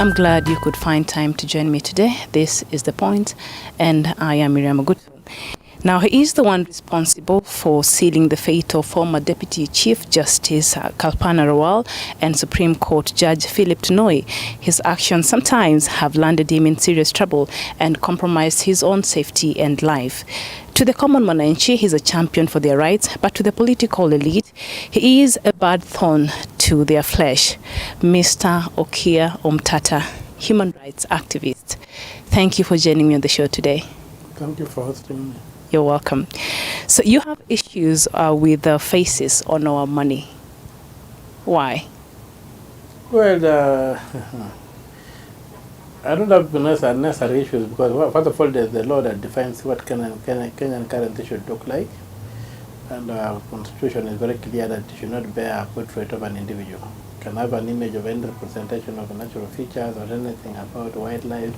I'm glad you could find time to join me today. This is The Point, and I am Miriam Ogutu. Now, he is the one responsible for sealing the fate of former Deputy Chief Justice Kalpana Rawal and Supreme Court Judge Philip Tunoi. His actions sometimes have landed him in serious trouble and compromised his own safety and life. To the common Mwananchi, he's a champion for their rights, but to the political elite, he is a bad thorn to their flesh. Mr. Okiya Omtatah, human rights activist. Thank you for joining me on the show today. Thank you for hosting me. You're welcome. So you have issues with the faces on our money. Why? Well, I don't have unnecessary issues because, first of all, there's the law that defines what Kenyan currency should look like. And our constitution is very clear that it should not bear a portrait of an individual. It can have an image of any representation of natural features or anything about wildlife,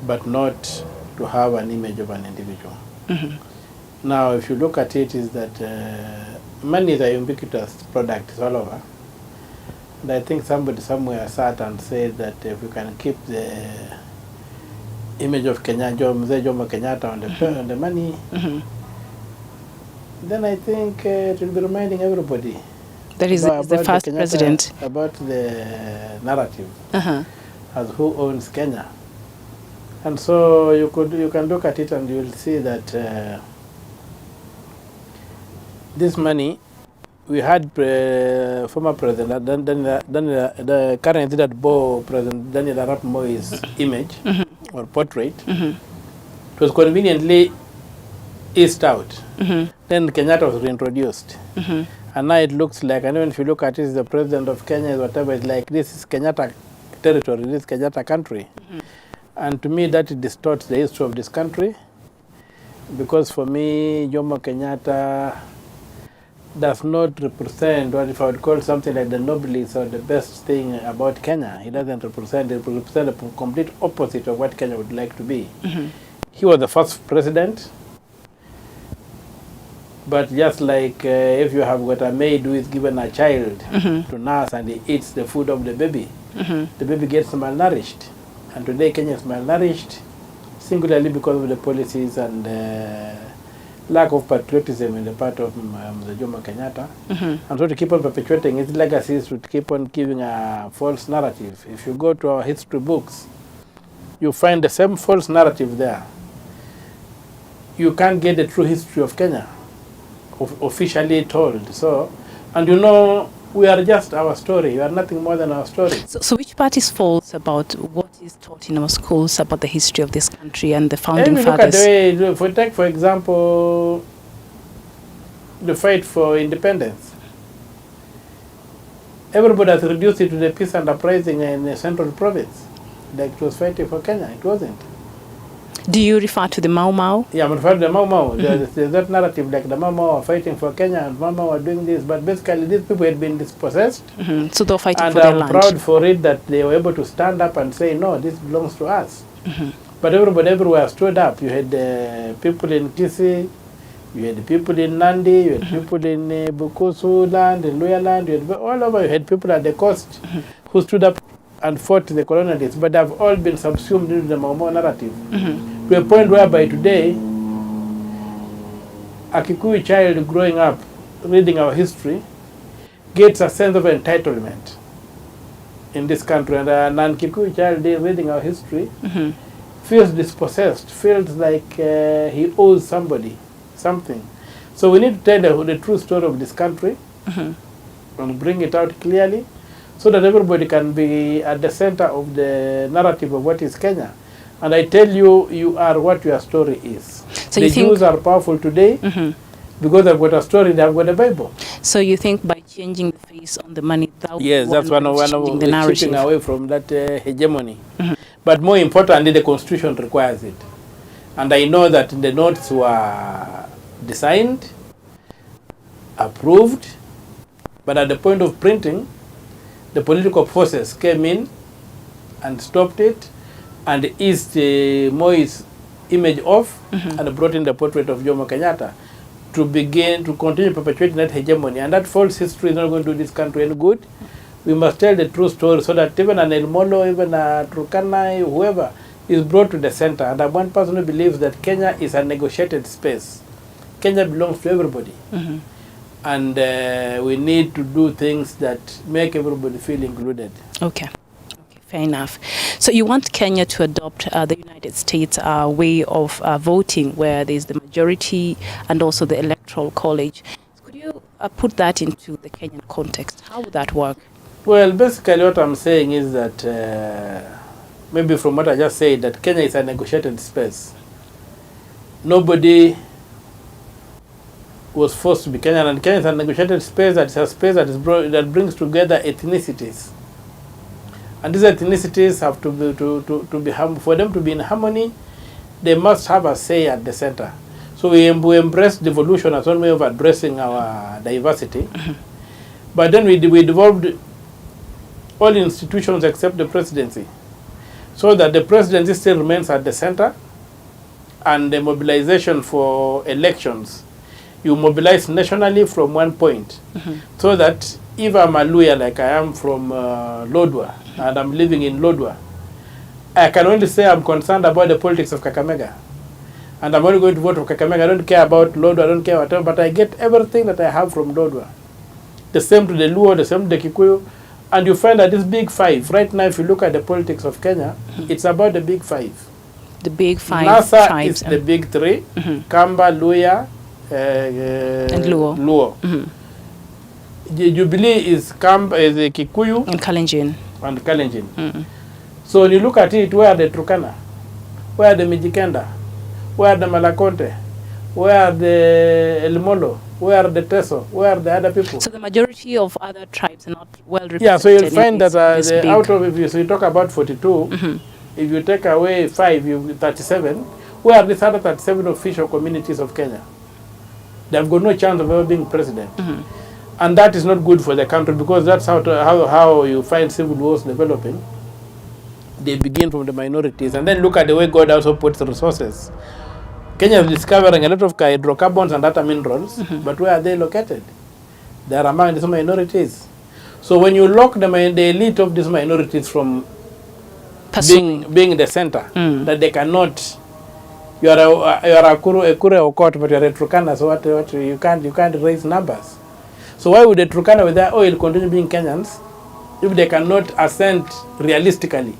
but not to have an image of an individual. Mm-hmm. Now, if you look at it, is that money is a ubiquitous product, it's all over. And I think somebody somewhere sat and said that if we can keep the image of Jomo Kenyatta on the money, mm-hmm. then I think it will be reminding everybody. That is the first president. About the narrative as who owns Kenya. And so you can look at it and you will see that this money, we had former President the current that bore President Daniel Arap Moi's image mm-hmm. or portrait. Mm-hmm. It was conveniently eased out. Mm-hmm. Then Kenyatta was reintroduced. Mm-hmm. And now it looks like, and even if you look at it, the president of Kenya, whatever, it's like this is Kenyatta territory, this is Kenyatta country. Mm-hmm. And to me, that distorts the history of this country, because for me, Jomo Kenyatta does not represent what if I would call something like the noblest or the best thing about Kenya. He doesn't represent, he represents the complete opposite of what Kenya would like to be. Mm-hmm. He was the first president, but just like if you have got a maid who is given a child mm-hmm. to nurse and he eats the food of the baby, mm-hmm. the baby gets malnourished. And today Kenya is malnourished, singularly because of the policies and lack of patriotism in the part of the Jomo Kenyatta. Mm-hmm. And so to keep on perpetuating its legacies, to keep on giving a false narrative. If you go to our history books, you find the same false narrative there. You can't get the true history of Kenya officially told. So, and you know, we are just our story. We are nothing more than our story. So which part is false about what is taught in our schools about the history of this country and the founding fathers? Look at the way, if we take, for example, the fight for independence. Everybody has reduced it to the peace and uprising in the central province. Like it was fighting for Kenya. It wasn't. Do you refer to the Mau Mau? Yeah, I'm referring to the Mau Mau. Mm-hmm. There's that narrative like the Mau Mau are fighting for Kenya and Mau Mau are doing this, but basically these people had been dispossessed. Mm-hmm. So they're fighting for their land. And I'm proud for it that they were able to stand up and say, no, this belongs to us. Mm-hmm. But everybody everywhere stood up. You had people in Kisii, you had people in Nandi, you had mm-hmm. people in Bukusu land, in Luya land, you had all over. You had people at the coast mm-hmm. who stood up and fought the colonialists, but they've all been subsumed into the Mau Mau narrative. Mm-hmm. To a point whereby today, a Kikuyu child growing up, reading our history, gets a sense of entitlement in this country. And a non-Kikuyu child reading our history mm-hmm. feels dispossessed, feels like he owes somebody something. So we need to tell the true story of this country mm-hmm. and bring it out clearly so that everybody can be at the center of the narrative of what is Kenya. And I tell you, you are what your story is. So the Jews are powerful today mm-hmm. because they've got a story, they've got a Bible. So you think by changing the face on the money, yes, that's one of the narrative. Keeping away from that hegemony. Mm-hmm. But more importantly, the Constitution requires it. And I know that the notes were designed, approved, but at the point of printing, the political forces came in and stopped it and eased Moi's image off mm-hmm. and brought in the portrait of Jomo Kenyatta to continue perpetuating that hegemony. And that false history is not going to do this country any good. We must tell the true story so that even an El Molo, even a Turkana, whoever, is brought to the center. And I'm one person who believes that Kenya is a negotiated space. Kenya belongs to everybody. And we need to do things that make everybody feel included. Okay. Fair enough. So you want Kenya to adopt the United States way of voting, where there's the majority and also the electoral college. Could you put that into the Kenyan context? How would that work? Well, basically what I'm saying is that, maybe from what I just said, that Kenya is a negotiated space. Nobody was forced to be Kenyan, and Kenya is a negotiated space that is a space that that brings together ethnicities. And these ethnicities have to be for them to be in harmony, they must have a say at the center. So we embrace devolution as one way of addressing our diversity. But then we devolved all institutions except the presidency, so that the presidency still remains at the center, and the mobilization for elections, you mobilize nationally from one point, so that if I'm a Luya, like I am from Lodwar, and I'm living in Lodwar, I can only say I'm concerned about the politics of Kakamega. And I'm only going to vote for Kakamega. I don't care about Lodwar, I don't care whatever, but I get everything that I have from Lodwar. The same to the Luo, the same to the Kikuyu. And you find that this big five, right now if you look at the politics of Kenya, it's about the big five. The big five NASA tribes. is the big three, Kamba, Luya, and Luo. Luo. Jubilee is the Kikuyu And Kalenjin. and Kalenjin. So when you look at it, where are the Turkana? Where are the Mijikenda? Where are the Malakonte? Where are the Elmolo? Where are the Teso? Where are the other people? So the majority of other tribes are not well represented. Yeah, so you'll find that out of, if you talk about 42, if you take away 5, you 37. Where are these other 37 official communities of Kenya? They've got no chance of ever being president. And that is not good for the country, because that's how you find civil wars developing. They begin from the minorities, and then look at the way God also puts resources. Kenya is discovering a lot of hydrocarbons and other minerals, but where are they located? They are among these minorities. So when you lock the elite of these minorities from being the center, that they cannot, you are a Kure Okot, but you are a Turkana, so what you can't raise numbers. So why would the Turkana with their oil continue being Kenyans if they cannot ascend realistically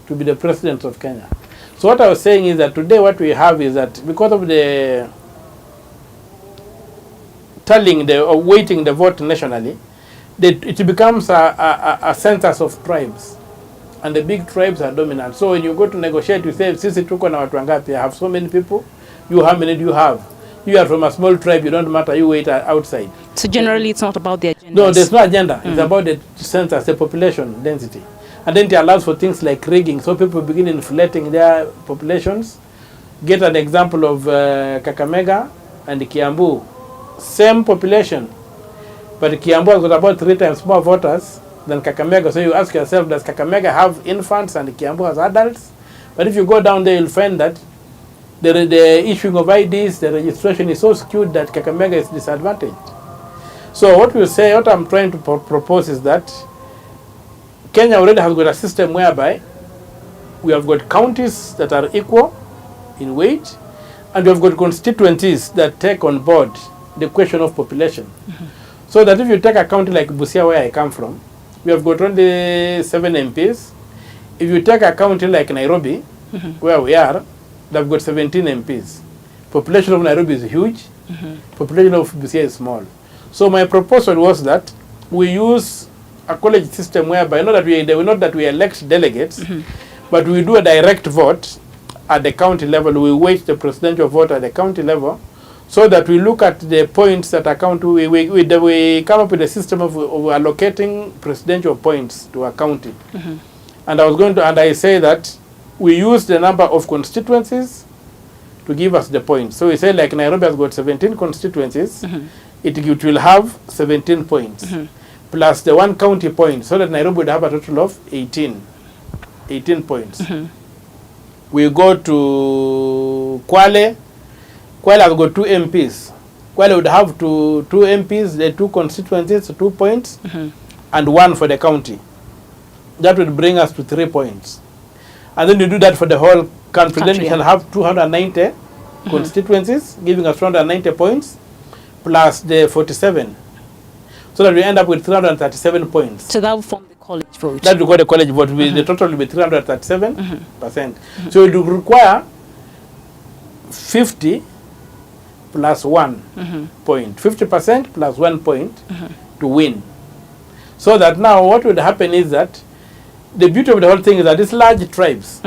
to be the president of Kenya? So what I was saying is that today what we have is that because of the weighting the vote nationally, it becomes a census of tribes, and the big tribes are dominant. So when you go to negotiate, you say, sisi tuko na watu wangapi? I have so many people. You, how many do you have? You are from a small tribe, you don't matter, you wait outside. So generally it's not about the agenda. No, there's no agenda. It's about the census, the population density. And then it allows for things like rigging, so people begin inflating their populations. Get an example of Kakamega and Kiambu. Same population, but Kiambu has got about 3 times more voters than Kakamega. So you ask yourself, does Kakamega have infants and Kiambu has adults? But if you go down there, you'll find that the issuing of IDs, the registration is so skewed that Kakamega is disadvantaged. So what I'm trying to propose is that Kenya already has got a system whereby we have got counties that are equal in weight, and we have got constituencies that take on board the question of population. So that if you take a county like Busia, where I come from, we have got only 7 MPs. If you take a county like Nairobi, where we are, they've got 17 MPs. Population of Nairobi is huge. Population of Busia is small. So my proposal was that we use a college system whereby not that we elect delegates, but we do a direct vote at the county level. We weight the presidential vote at the county level, so that we look at the points that account. We come up with a system of allocating presidential points to a county. And I say that we use the number of constituencies to give us the points. So we say like Nairobi has got 17 constituencies, it will have 17 points. Plus the 1 county point, so that Nairobi would have a total of 18 points. We go to Kwale. Kwale has got 2 MPs. Kwale would have two MPs, the 2 constituencies, 2 points. and 1 for the county. That would bring us to 3 points. And then you do that for the whole country. Then you can have 290 constituencies, giving us 290 points, plus the 47. So that we end up with 337 points. So that will form the college vote. That will go the college vote. The total will be 337%. So it will require 50 plus 1 point. 50% plus 1 point to win. So that now what would happen is that the beauty of the whole thing is that these large tribes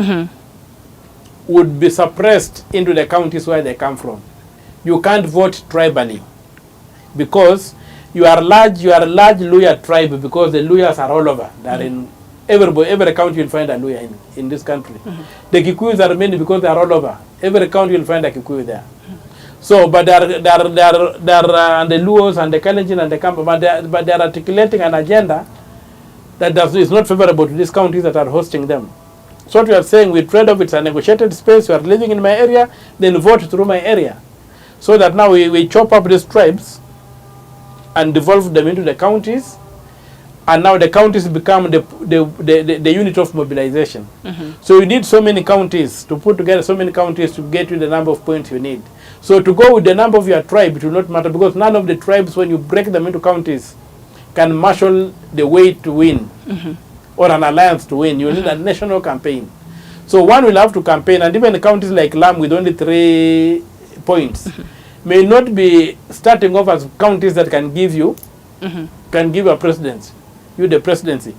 would be suppressed into the counties where they come from. You can't vote tribally because you are a large Luya tribe, because the Luyas are all over. They are in every county you'll find a Luya in this country. The Kikuyus are many because they are all over. Every county you'll find a Kikuyu there. So, but they are and the Luos and the Kalenjin and the Kampa, but they are articulating an agenda that is not favorable to these counties that are hosting them. So what we are saying, we trade off, it's a negotiated space, you are living in my area, then vote through my area. So that now we chop up these tribes and devolve them into the counties, and now the counties become the unit of mobilization. So you need so many counties to put together, so many counties to get you the number of points you need. So to go with the number of your tribe, it will not matter, because none of the tribes, when you break them into counties, can marshal the way to win or an alliance to win. You need a national campaign. So one will have to campaign, and even the counties like Lam with only 3 points may not be starting off as counties that can give you a presidency, the presidency.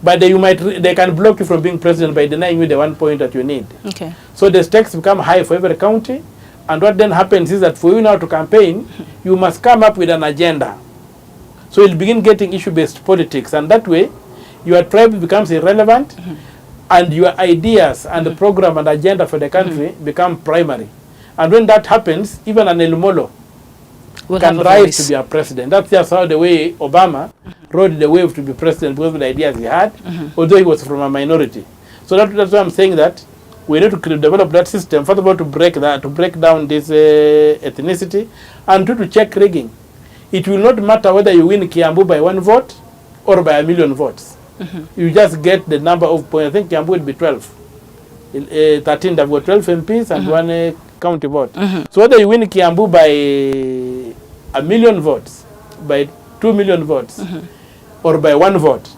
But they can block you from being president by denying you the 1 point that you need. Okay. So the stakes become high for every county, and what then happens is that for you now to campaign, you must come up with an agenda. So you'll begin getting issue-based politics, and that way your tribe becomes irrelevant, and your ideas and the program and agenda for the country become primary. And when that happens, even an Elmolo can rise to be a president. That's just how the way Obama rode the wave to be president, because of the ideas he had, although he was from a minority. So that's why I'm saying that we need to develop that system, first of all, to break down this ethnicity, and to check rigging. It will not matter whether you win Kiambu by 1 vote or by 1 million votes. You just get the number of points. I think Kiambu will be 12. 13, they've got 12 MPs and 1 county vote. So whether you win Kiambu by 1 million votes, by 2 million votes, or by 1 vote,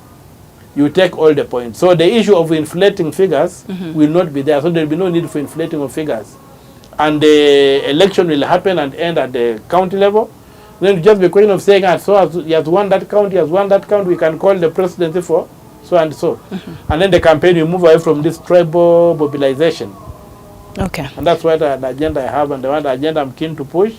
you take all the points. So the issue of inflating figures will not be there. So there will be no need for inflating of figures. And the election will happen and end at the county level. Then just be a question of saying, so he has won that county, we can call the presidency for so and so. And then the campaign will move away from this tribal mobilization. Okay. And that's what the agenda I have, and the agenda I'm keen to push.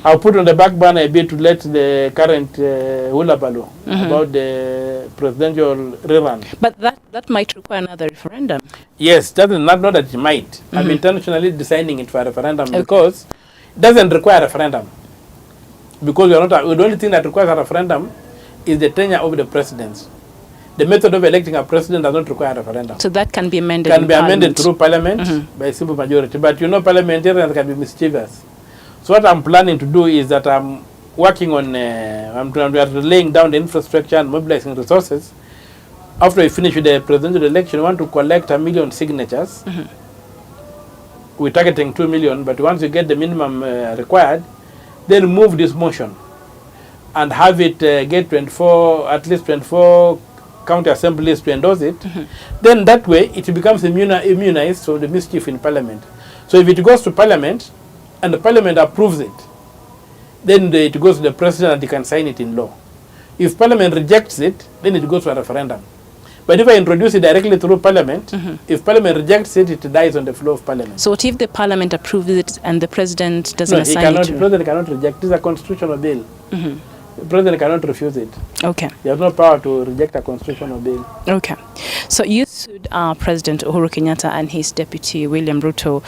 I'll put on the back burner a bit to let the current hulabaloo about the presidential rerun. But that might require another referendum. Yes, not that it might. I'm intentionally designing it for a referendum because it doesn't require a referendum. Because the only thing that requires a referendum is the tenure of the president. The method of electing a president does not require a referendum. So that can be amended. Can be amended through parliament by simple majority. But parliamentarians can be mischievous. So what I'm planning to do is that I'm working on, we are laying down the infrastructure and mobilizing resources. After we finish with the presidential election, we want to collect 1 million signatures. We're targeting 2 million, but once you get the minimum required, then move this motion and have it get at least 24 county assemblies to endorse it. Then that way it becomes immunized from the mischief in parliament. So if it goes to parliament and the parliament approves it, then it goes to the president and he can sign it in law. If parliament rejects it, then it goes to a referendum. But if I introduce it directly through parliament, if parliament rejects it, it dies on the floor of parliament. So what if the parliament approves it and the president doesn't assign it? The president cannot reject. This is a constitutional bill. The president cannot refuse it. Okay. He has no power to reject a constitutional bill. Okay. So you sued President Uhuru Kenyatta and his deputy William Ruto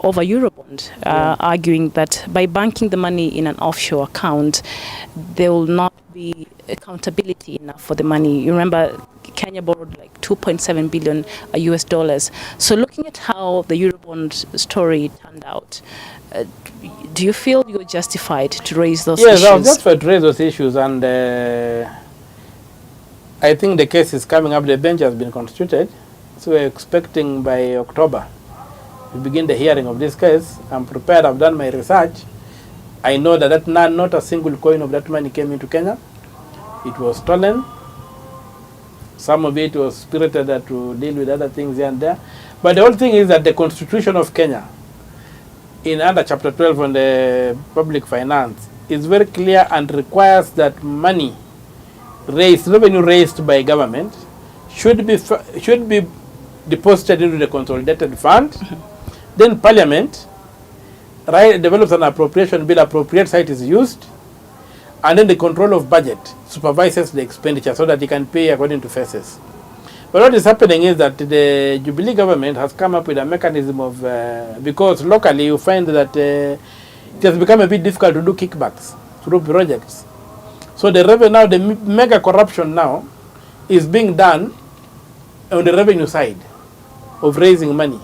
over Eurobond, arguing that by banking the money in an offshore account, there will not be accountability enough for the money. You remember Kenya borrowed like 2.7 billion US dollars. So looking at how the Eurobond story turned out, do you feel you're justified to raise those issues? Yes, I was justified to raise those issues, and I think the case is coming up. The bench has been constituted. So we're expecting by October to begin the hearing of this case. I'm prepared. I've done my research. I know that not a single coin of that money came into Kenya. It was stolen. Some of it was spirited to deal with other things here and there. But the whole thing is that the Constitution of Kenya, in under Chapter 12 on the public finance, is very clear and requires that money raised, revenue raised by government, should be deposited into the consolidated fund. Then Parliament develops an appropriation bill, appropriate site is used, and then the control of budget supervises the expenditure so that it can pay according to phases. But what is happening is that the Jubilee government has come up with a mechanism of, because locally you find that it has become a bit difficult to do kickbacks through projects. So the revenue now, the mega corruption now is being done on the revenue side of raising money.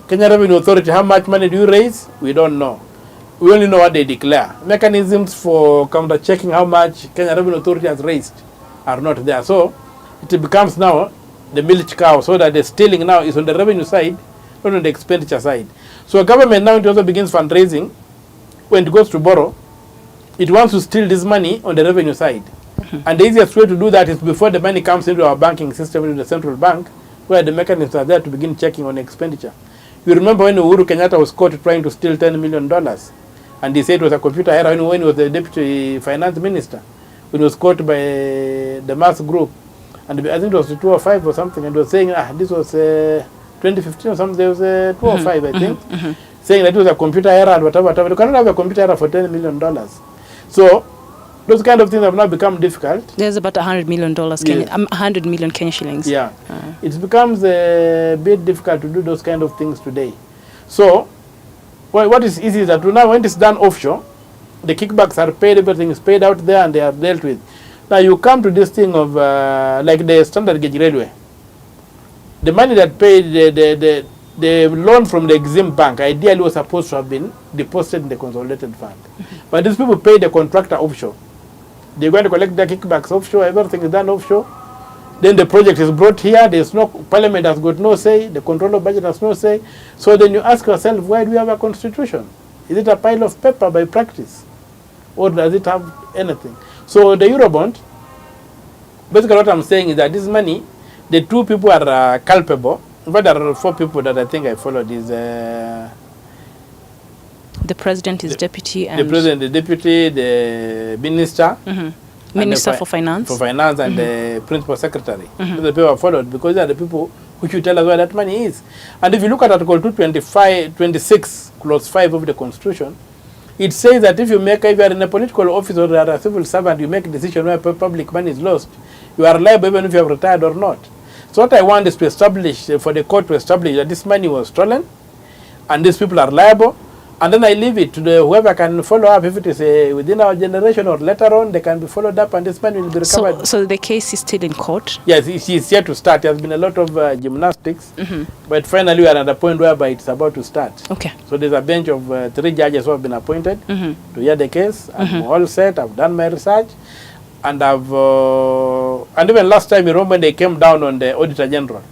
Kenya Revenue Authority, how much money do you raise? We don't know. We only know what they declare. Mechanisms for counter checking how much Kenya Revenue Authority has raised are not there. So it becomes now the milk cow, so that the stealing now is on the revenue side, not on the expenditure side. So government now it also begins fundraising. When it goes to borrow, it wants to steal this money on the revenue side. And the easiest way to do that is before the money comes into our banking system, into the central bank, where the mechanisms are there to begin checking on expenditure. You remember when Uhuru Kenyatta was caught trying to steal $10 million, and he said it was a computer error when he was the deputy finance minister, when he was caught by the mass group, and I think it was 205 or something, and was saying, this was 2015 or something, there was 205, I think, saying that it was a computer error and whatever. You cannot have a computer error for $10 million. So those kind of things have now become difficult. There's about $100 million, Yes. 100 million Kenya shillings. Yeah. It becomes a bit difficult to do those kind of things today. So what is easy is that now when it's done offshore, the kickbacks are paid, everything is paid out there and they are dealt with. Now you come to this thing of like the standard gauge railway. The money that paid the loan from the Exim Bank ideally was supposed to have been deposited in the consolidated fund. But these people pay the contractor offshore. They're going to collect their kickbacks offshore, everything is done offshore. Then the project is brought here, there's no, Parliament has got no say, the control of budget has no say. So then you ask yourself, why do we have a constitution? Is it a pile of paper by practice? Or does it have anything? So the Eurobond, basically what I'm saying is that this money, the two people are culpable. In fact, there are 4 people that I think I followed. The president is deputy, and the president, the deputy, the minister, Minister for Finance. For finance and the principal secretary. Those are the people are followed because they are the people who should tell us where that money is. And if you look at Article 226, Clause 5 of the Constitution, it says that if you are in a political office or a civil servant, you make a decision where public money is lost, you are liable even if you have retired or not. So what I want is to establish, for the court to establish that this money was stolen and these people are liable. And then I leave it to whoever can follow up. If it is within our generation or later on, they can be followed up and this money will be recovered. So the case is still in court? Yes, it's yet to start. There has been a lot of gymnastics, but finally we are at a point whereby it's about to start. Okay. So there's a bench of 3 judges who have been appointed to hear the case. I'm all set. I've done my research, and and even last time, you remember when they came down on the Auditor General,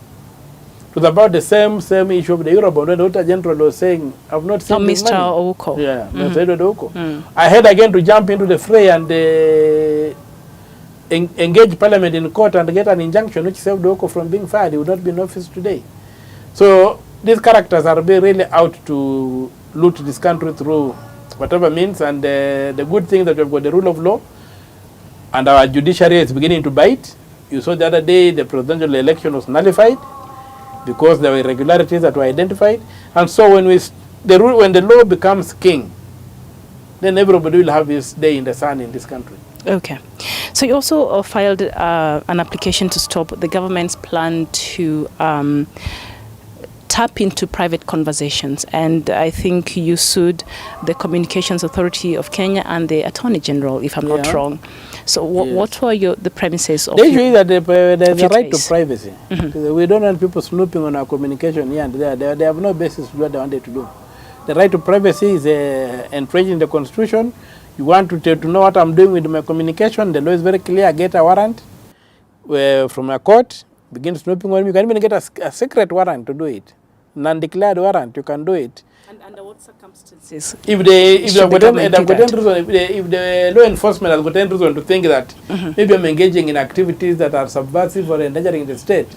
it was about the same issue of the Eurobond. When the Auditor General was saying, I've not seen Mr. money. Ouko. Yeah, Mr. Edward Ouko. I had again to jump into the fray and engage Parliament in court and get an injunction which saved Ouko from being fired. He would not be in office today. So these characters are really out to loot this country through whatever means. And the good thing that we've got the rule of law and our judiciary is beginning to bite. You saw the other day the presidential election was nullified because there were irregularities that were identified. And so when the law becomes king, then everybody will have his day in the sun in this country. Okay. So you also filed an application to stop the government's plan to tap into private conversations. And I think you sued the Communications Authority of Kenya and the Attorney General, if I'm not wrong. So what were the premises of the issue is that there's a right case? to privacy. We don't want people snooping on our communication here and there. They have no basis to do what they wanted to do. The right to privacy is entrenched in the Constitution. You want to know what I'm doing with my communication, the law is very clear. Get a warrant. from a court, begin snooping on you. You can even get a secret warrant to do it. Non-declared warrant, you can do it. And under what circumstances? If the law enforcement has got any reason to think that maybe I'm engaging in activities that are subversive or endangering the state,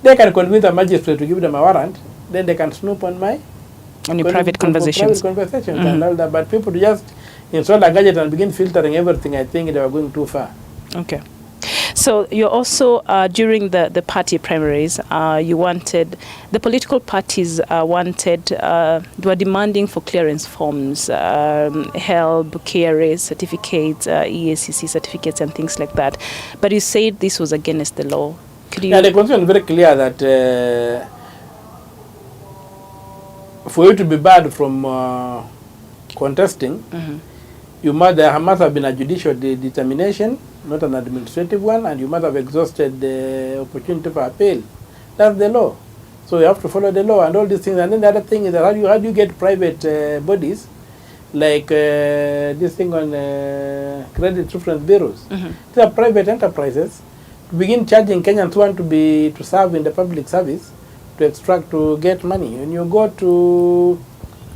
they can convince a magistrate to give them a warrant. Then they can snoop on your private conversations. And all that. But people just install a gadget and begin filtering everything. I think they are going too far. Okay. So you also, during the party primaries, you wanted, the political parties were demanding for clearance forms, HELB, KRA certificates, EACC certificates and things like that. But you said this was against the law. Could you... Yeah, the constitution is very clear that for you to be barred from contesting, there must have been a judicial determination, not an administrative one, and you must have exhausted the opportunity for appeal. That's the law. So you have to follow the law and all these things. And then the other thing is that how do you get private bodies like this thing on credit reference bureaus? These are private enterprises to begin charging Kenyans who want to serve in the public service, to get money. When you go to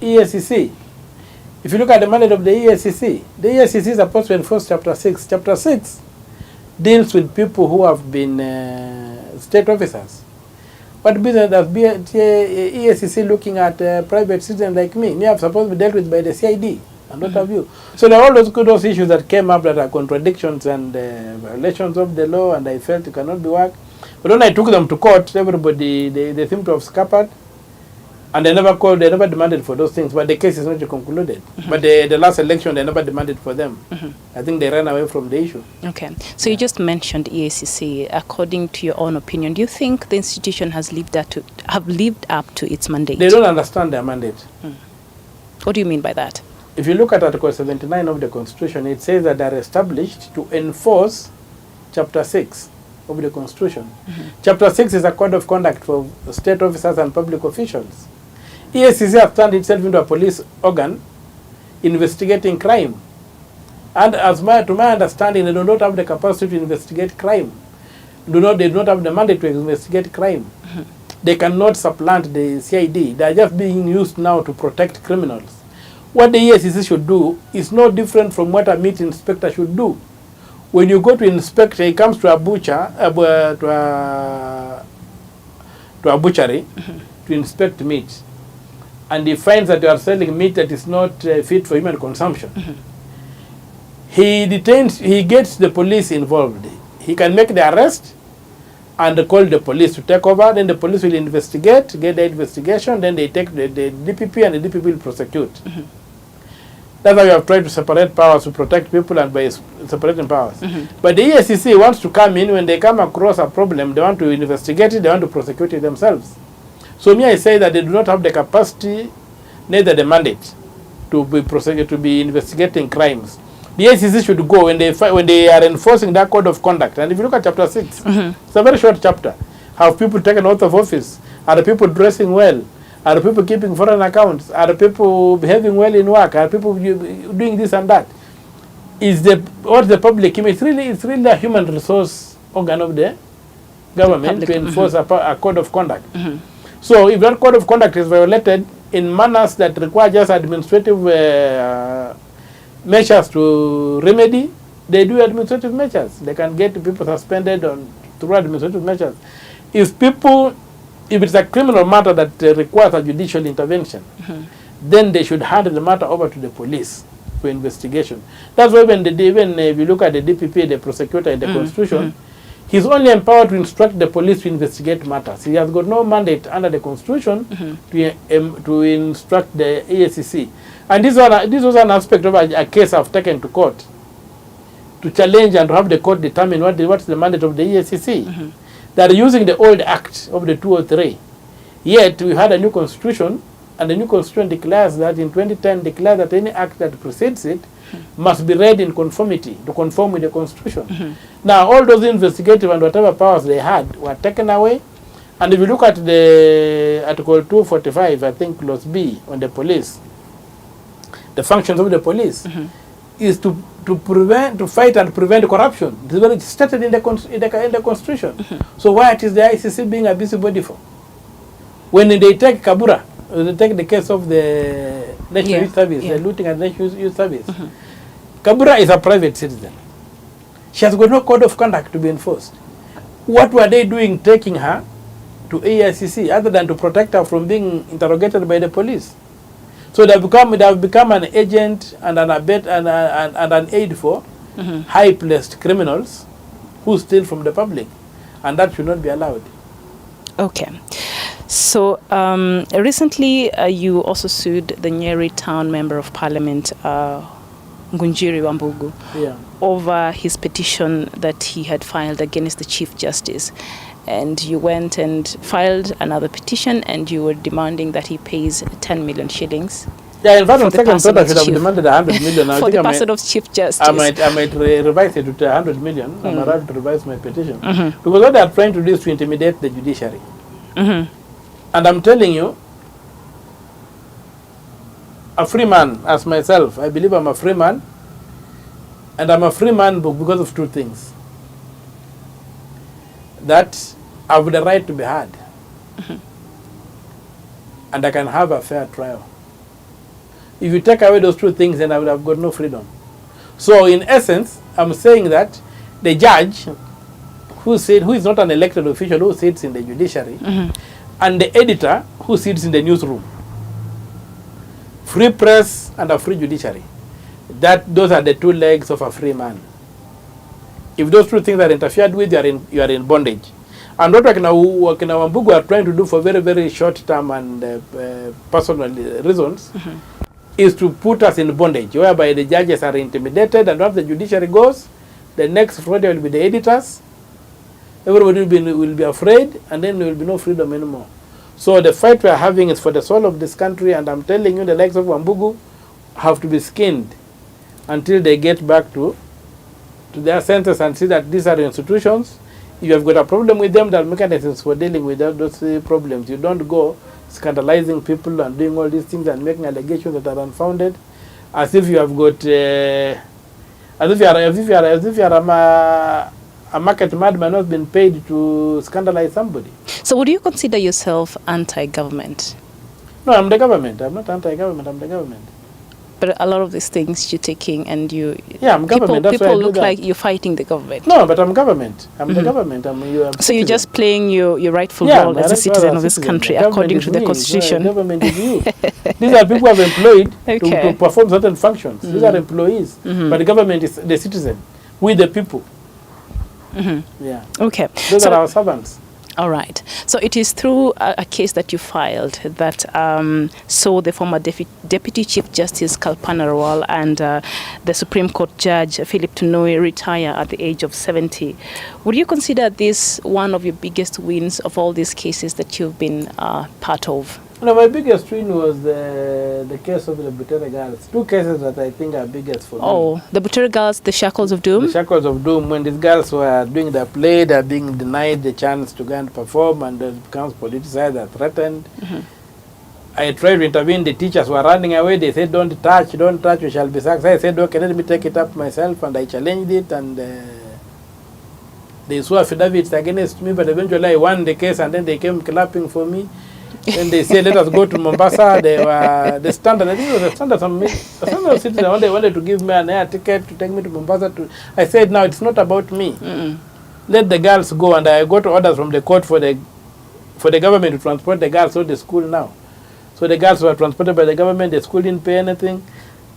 EACC, if you look at the mandate of the EACC is supposed to enforce Chapter 6. Chapter 6 deals with people who have been state officers. What business does EACC looking at private citizens like me? Me, I'm supposed to be dealt with by the CID, and what have you. So there are all those issues that came up that are contradictions and violations of the law, and I felt it cannot be worked. But when I took them to court, everybody, they seem to have scuppered. And they never demanded for those things, but the case is not concluded. But the last election, they never demanded for them. I think they ran away from the issue. Okay. So you just mentioned EACC. According to your own opinion, do you think the institution has lived up to its mandate? They don't understand their mandate. What do you mean by that? If you look at Article 79 of the Constitution, it says that they are established to enforce Chapter 6 of the Constitution. Chapter 6 is a code of conduct for state officers and public officials. EACC has turned itself into a police organ investigating crime. And to my understanding, they do not have the capacity to investigate crime. They do not have the mandate to investigate crime. They cannot supplant the CID. They are just being used now to protect criminals. What the EACC should do is no different from what a meat inspector should do. When you go to inspect, he comes to a butcher, to a butchery to inspect meat, and he finds that you are selling meat that is not fit for human consumption. He gets the police involved. He can make the arrest and call the police to take over. Then the police will investigate, get the investigation. Then they take the DPP, and the DPP will prosecute. That's why we have tried to separate powers to protect people and by separating powers. But the EACC wants to come in when they come across a problem. They want to investigate it. They want to prosecute it themselves. So me, I say that they do not have the capacity, neither the mandate, to be investigating crimes. The EACC should go when they are enforcing that code of conduct. And if you look at Chapter 6, it's a very short chapter. Have people taken oath of office? Are the people dressing well? Are the people keeping foreign accounts? Are the people behaving well in work? Are people doing this and that? What's the public image? It's really a human resource organ of the government to enforce a code of conduct. So if that code of conduct is violated in manners that require just administrative measures to remedy, they do administrative measures. They can get people suspended through administrative measures. If it's a criminal matter that requires a judicial intervention, then they should hand the matter over to the police for investigation. That's why even if you look at the DPP, the prosecutor in the Constitution, he's only empowered to instruct the police to investigate matters. He has got no mandate under the Constitution to instruct the EACC. And this was an aspect of a case I've taken to court to challenge and to have the court determine what's the mandate of the EACC. They are using the old act of the 203. Yet we had a new constitution, and the new constitution declares that in 2010 declares that any act that precedes it must be read in conformity, to conform with the constitution. Now all those investigative and whatever powers they had were taken away. And if you look at the Article 245, I think clause B on the police, the functions of the police is to to fight and prevent corruption. This is what it stated in the constitution. So why it is the ICC being a busybody for? When they take Kabura, they take the case of the National Youth Service, the looting at the National Youth Service. Kabura is a private citizen. She has got no code of conduct to be enforced. What were they doing taking her to AICC other than to protect her from being interrogated by the police? So they have become an agent and an an aid for high-placed criminals who steal from the public, and that should not be allowed. Okay. So recently you also sued the Nyeri Town Member of Parliament, Ngunjiri Wambugu, over his petition that he had filed against the Chief Justice. And you went and filed another petition, and you were demanding that he pays 10 million shillings. Yeah, in fact, on second thought, I should have demanded 100 million. For the person of Chief Justice. I might revise it to 100 million. I'm allowed to revise my petition. Because what they are trying to do is to intimidate the judiciary. And I'm telling you, a free man as myself, I believe I'm a free man. And I'm a free man because of two things. That I have the right to be heard. And I can have a fair trial. If you take away those two things, then I would have got no freedom. So in essence, I'm saying that the judge, who is not an elected official, who sits in the judiciary, and the editor, who sits in the newsroom, free press and a free judiciary, those are the two legs of a free man. If those two things are interfered with, you are in bondage. And what Okiya Wambugu are trying to do for very, very short term and personal reasons is to put us in bondage, whereby the judges are intimidated, and once the judiciary goes, the next Friday will be the editors. Everybody will be afraid, and then there will be no freedom anymore. So the fight we are having is for the soul of this country, and I'm telling you, the likes of Wambugu have to be skinned until they get back to their senses and see that these are institutions. If you have got a problem with them, there are mechanisms for dealing with those problems. You don't go scandalizing people and doing all these things and making allegations that are unfounded, as if you have got, as if you are a market madman who has been paid to scandalize somebody. So would you consider yourself anti-government? No, I'm the government. I'm not anti-government. I'm the government. But a lot of these things you're taking, and I'm government. That's people why I look do that. like you're fighting the government. No, but I'm government. I'm the government. So you're just playing your rightful role as a citizen of this country, according to the constitution. The government is you. These are people who have employed to perform certain functions. These are employees. But the government is the citizen. We the people. Yeah. Okay. Those are our servants. All right. So it is through a case that you filed that saw the former Deputy Chief Justice Kalpana Rawal and the Supreme Court Judge Philip Tunoi retire at the age of 70. Would you consider this one of your biggest wins of all these cases that you've been part of? No, my biggest win was the case of the Butere girls. Two cases that I think are biggest for me. Oh, the Butere girls, the Shackles of Doom? The Shackles of Doom. When these girls were doing their play, they're being denied the chance to go and perform, and it becomes politicized and threatened. I tried to intervene. The teachers were running away. They said, don't touch, we shall be sacked. I said, okay, let me take it up myself, and I challenged it, and they swore affidavits against me, but eventually I won the case, and then they came clapping for me. Then they said, let us go to Mombasa. They were the standard. I think it was a standard citizen. They wanted to give me an air ticket to take me to Mombasa. I said, no, it's not about me. Let the girls go. And I got orders from the court for the government to transport the girls to the school now. So the girls were transported by the government. The school didn't pay anything.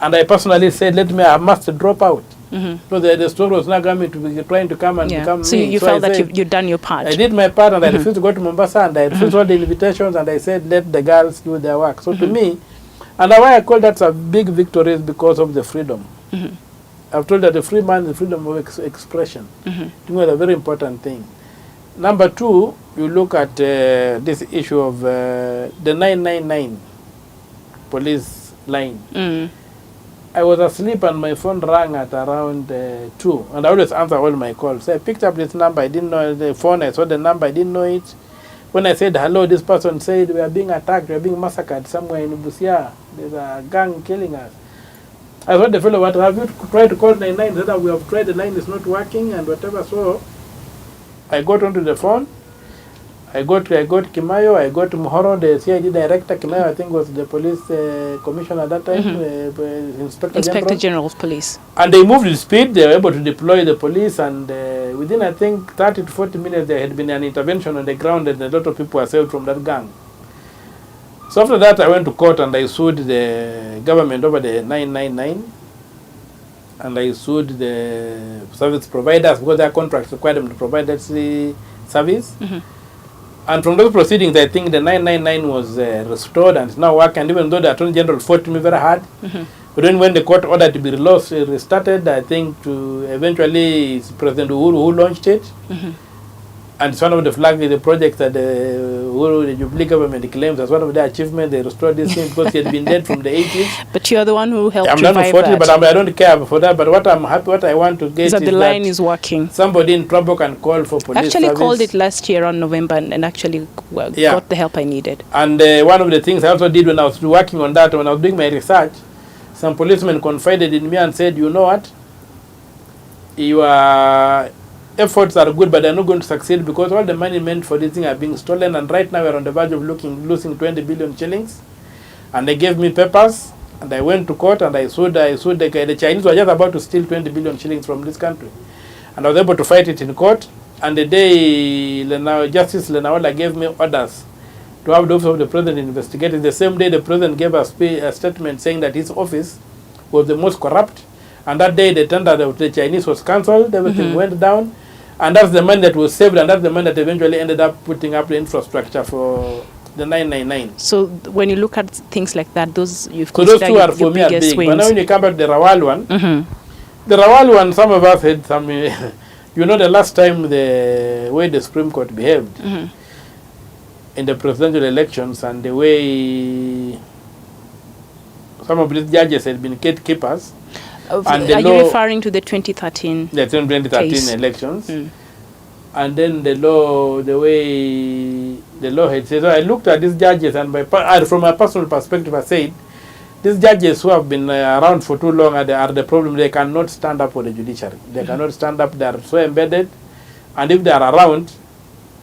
And I personally said, I must drop out. So the story was not coming to be trying to come and become so me. You felt that you've done your part. I did my part, and I refused to go to Mombasa, and I refused all the invitations, and I said, let the girls do their work. So to me, and why I call that a big victory is because of the freedom. I've told that the free man is the freedom of expression. I think that's a very important thing. Number two, you look at this issue of the 999 police line. I was asleep and my phone rang at around 2, and I always answer all my calls. So I picked up this number, I didn't know the phone, I saw the number, I didn't know it. When I said hello, this person said, we are being attacked, we are being massacred somewhere in Busia. There's a gang killing us. I thought the fellow, what have you tried to call 99? He said that we have tried, the line is not working and whatever. So I got onto the phone. I got Kimayo, I got Muhoro, the CID director. Kimayo, I think, was the police commissioner at that time, Inspector General of Police. And they moved with speed. They were able to deploy the police, and within, I think, 30 to 40 minutes, there had been an intervention on the ground, and a lot of people were saved from that gang. So after that, I went to court and I sued the government over the 999, and I sued the service providers because their contracts required them to provide that service. And from those proceedings, I think the 999 was restored and it's now working. And even though the Attorney General fought me very hard, but then when the court ordered to be restarted, I think to eventually it's President Uhuru who launched it. And it's one of the the projects that the Jubilee government claims as one of their achievements. They restored this thing because he had been dead from the 80s. But you're the one who helped I'm revive not for that. it, but I don't care for that. But what I'm happy, what I want to get is that the line is working. Somebody in trouble can call for police Actually service. called it last year on November and actually got the help I needed. And one of the things I also did when I was working on that, when I was doing my research, some policemen confided in me and said, you know what, your efforts are good, but they're not going to succeed because all the money meant for this thing are being stolen, and right now we're on the verge of losing 20 billion shillings. And they gave me papers, and I went to court and I sued the guy. The Chinese were just about to steal 20 billion shillings from this country. And I was able to fight it in court. And the day Justice Lenaola gave me orders to have the office of the president investigated, the same day the president gave a statement saying that his office was the most corrupt. And that day the tender of the Chinese was cancelled, everything went down. And that's the money that was saved, and that's the money that eventually ended up putting up the infrastructure for the 999. So when you look at things like that, those those two are for me are big. Wins. But now when you come back to the Rawal one, the Rawal one, some of us had some, you know, the last time the way the Supreme Court behaved in the presidential elections and the way some of these judges had been gatekeepers. And are you referring to the 2013? The 2013 case. Elections. And then the law, the way the law had said, so I looked at these judges and from my personal perspective, I said, these judges who have been around for too long are the problem. They cannot stand up for the judiciary. They cannot stand up. They are so embedded. And if they are around,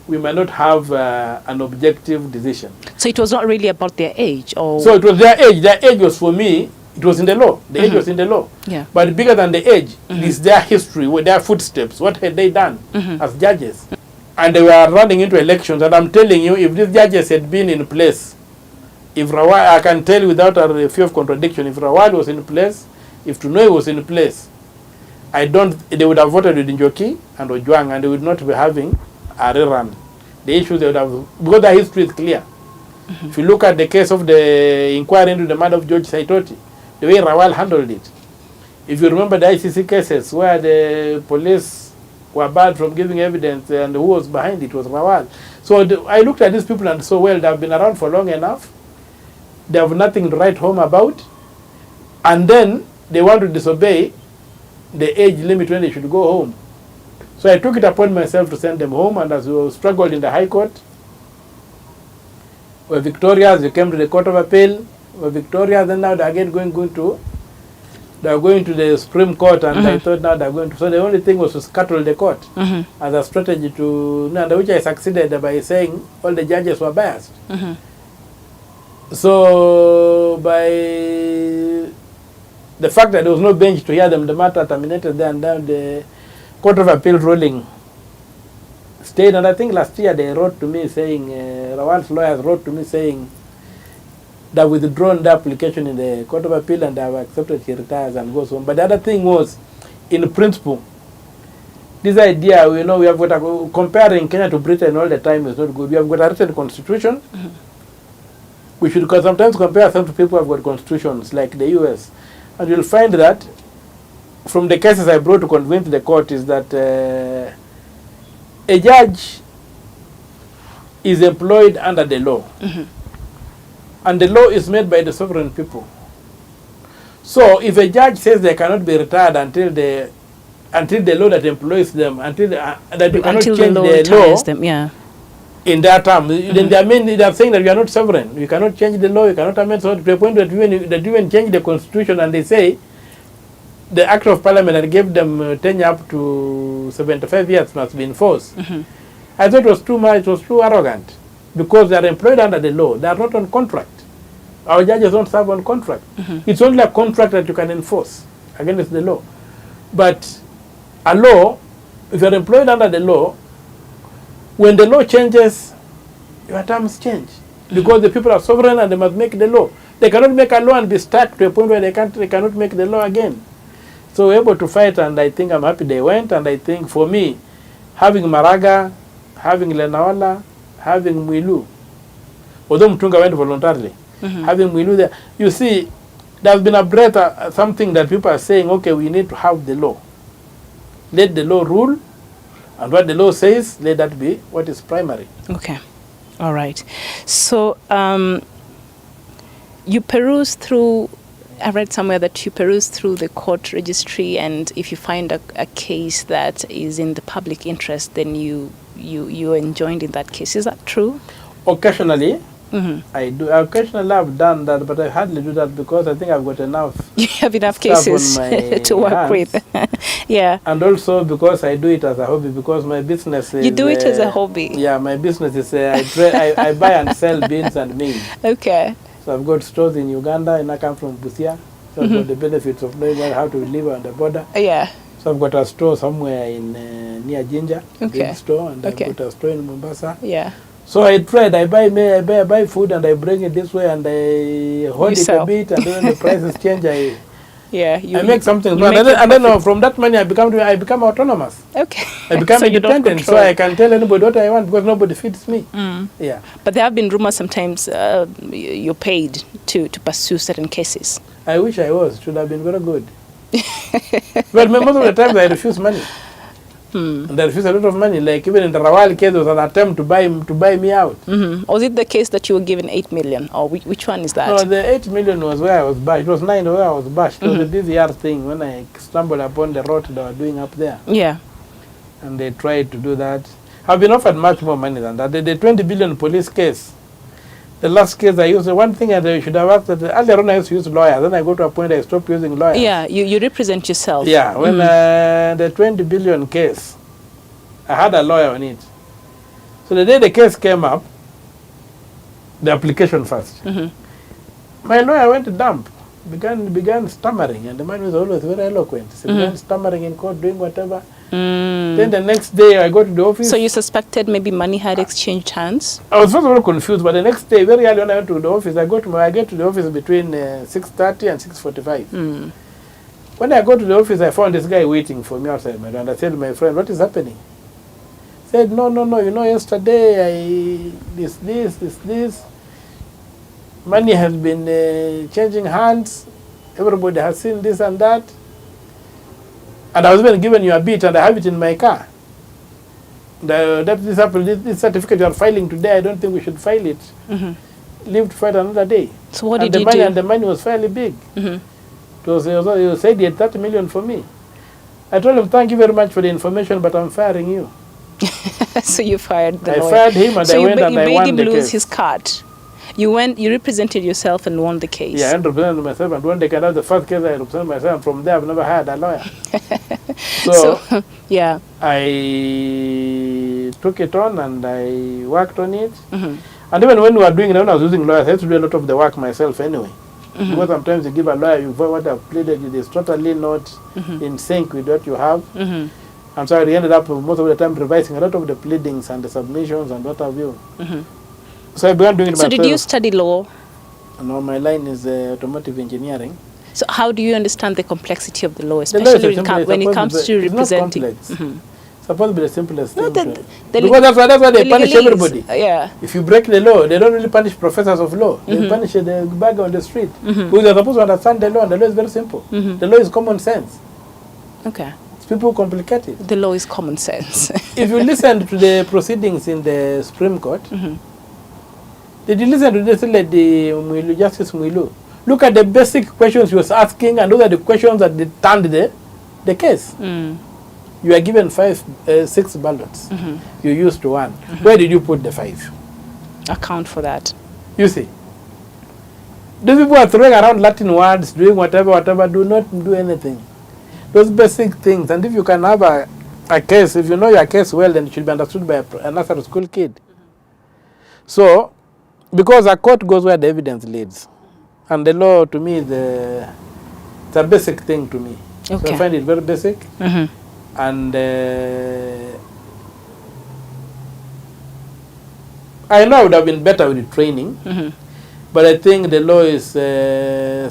we might not have an objective decision. So it was not really about their age? Or So it was their age. Their age was for me, it was in the law. The age was in the law. Yeah. But bigger than the age is their history, their footsteps. What had they done as judges? And they were running into elections. And I'm telling you, if these judges had been in place, if Rawal, I can tell without a fear of contradiction, if Rawal was in place, if Tunoi was in place, they would have voted with Njoki and Ojwang, and they would not be having a rerun. The issue they would have, because the history is clear. If you look at the case of the inquiry into the murder of George Saitoti, the way Rawal handled it. If you remember the ICC cases where the police were barred from giving evidence and who was behind it was Rawal. So I looked at these people and saw, well, they have been around for long enough. They have nothing to write home about. And then they want to disobey the age limit when they should go home. So I took it upon myself to send them home, and as we struggled in the High Court, we're victorious, we came to the Court of Appeal, we're victorious, and now they're again going to the Supreme Court, and I thought now they're going to, so the only thing was to scuttle the court as a strategy to, which I succeeded by saying all the judges were biased. So by the fact that there was no bench to hear them, the matter terminated there, and then the Court of Appeal ruling stayed. And I think last year they wrote to me saying, Rawal's lawyers wrote to me saying they withdrawn the application in the Court of Appeal and they have accepted he retires and goes home. But the other thing was, in principle, this idea, we have got comparing Kenya to Britain all the time is not good. We have got a written constitution. We should sometimes compare some to people who have got constitutions like the US. And you'll find that from the cases I brought to convince the court is that a judge is employed under the law. And the law is made by the sovereign people. So if a judge says they cannot be retired until the law that employs them, that you cannot change the law them, in that term, then they are saying that we are not sovereign. We cannot change the law, you cannot amend, so to the point that you even change the constitution and they say the Act of Parliament that gave them tenure up to 75 years must be enforced. I thought it was too much, it was too arrogant, because they are employed under the law. They are not on contract. Our judges don't serve on contract. It's only a contract that you can enforce against the law. But a law, if you are employed under the law, when the law changes, your terms change. Because the people are sovereign and they must make the law. They cannot make a law and be stuck to a point where they cannot make the law again. So we're able to fight, and I think I'm happy they went. And I think for me, having Maraga, having Lenaola, having Mwilu, although Mtunga went voluntarily, having Mwilu there, you see, there's been a breath, something that people are saying, okay, we need to have the law. Let the law rule, and what the law says, let that be what is primary. Okay. All right. So you peruse through, I read somewhere that you peruse through the court registry, and if you find a case that is in the public interest, then you enjoined in that case. Is that true? Occasionally, I do. Occasionally, I've done that, but I hardly do that because I think I've got enough. You have enough cases to work hands. with. Yeah. And also because I do it as a hobby, because my business is... You do it as a hobby? Yeah, my business is, I buy and sell beans and maize. Okay. So I've got stores in Uganda, and I come from Busia. So I've got the benefits of knowing how to live on the border. Yeah. So I've got a store somewhere in near Jinja, big store, and I've got a store in Mombasa. Yeah. So I tried. I buy food and I bring it this way and I hold it a bit, and then the prices change. I make something. And then from that money I become autonomous. Okay. I become independent, so I can tell anybody what I want because nobody feeds me. Yeah. But there have been rumors sometimes you're paid to pursue certain cases. I wish I was. It should have been very good. But most of the time I refuse money. And I refuse a lot of money. Like even in the Rawal case, there was an attempt to buy me out. Was it the case that you were given 8 million, or which one is that? No, the 8 million was where I was bashed. It was 9 where I was bashed. It was a DVR thing when I stumbled upon the road they were doing up there. Yeah. And they tried to do that. I've been offered much more money than that. The 20 billion police case. The last case I used, one thing I should have asked, that earlier on I used to use lawyers. Then I got to a point I stopped using lawyers. Yeah, you represent yourself. Yeah, when the 20 billion case, I had a lawyer on it. So the day the case came up, the application first. My lawyer went to dump, began stammering, and the man was always very eloquent. So he began stammering in court, doing whatever. Then the next day I go to the office. So you suspected maybe money had exchanged hands? I was first of all confused, but the next day, very early when I went to the office, I get to the office between 6:30 and 6:45. When I go to the office, I found this guy waiting for me outside my door, and I said to my friend, what is happening? He said, no, you know, yesterday this money has been changing hands. Everybody has seen this and that. And I was even given you a bit, and I have it in my car. This certificate you are filing today, I don't think we should file it. Leave to fight another day. So what did you do? And the money was fairly big. It was, you said he had 30 million for me. I told him, thank you very much for the information, but I'm firing you. So you fired the lawyer. I fired him, and I went and I won the case. So you made him lose his card. You represented yourself and won the case. Yeah, I represented myself and won the case. That was the first case I represented myself, and from there I've never hired a lawyer. So yeah, I took it on and I worked on it. And even when we were doing it, when I was using lawyers, I had to do a lot of the work myself anyway. Because sometimes you give a lawyer, what I've pleaded with is totally not in sync with what you have. And so I ended up most of the time revising a lot of the pleadings and the submissions and what have you. So I began doing it myself. So did you study law? No, my line is automotive engineering. So how do you understand the complexity of the law, especially when it comes to representing? It's supposed to be the simplest thing. Because that's why they punish everybody. Yeah. If you break the law, they don't really punish professors of law. They punish the beggar on the street. Because they're supposed to understand the law, and the law is very simple. The law is common sense. Okay. People complicate it. The law is common sense. If you listen to the proceedings in the Supreme Court, did you listen to this lady, Justice Mwilu? Look at the basic questions she was asking, and those are the questions that turned the case. You are given 6 ballots. You used 1. Where did you put the 5? Account for that. You see. These people are throwing around Latin words, doing whatever, do not do anything. Those basic things. And if you can have a case, if you know your case well, then it should be understood by a nursery school kid. So, because a court goes where the evidence leads. And the law, to me, it's a basic thing to me. Okay. So I find it very basic. And I know I would have been better with the training. But I think the law is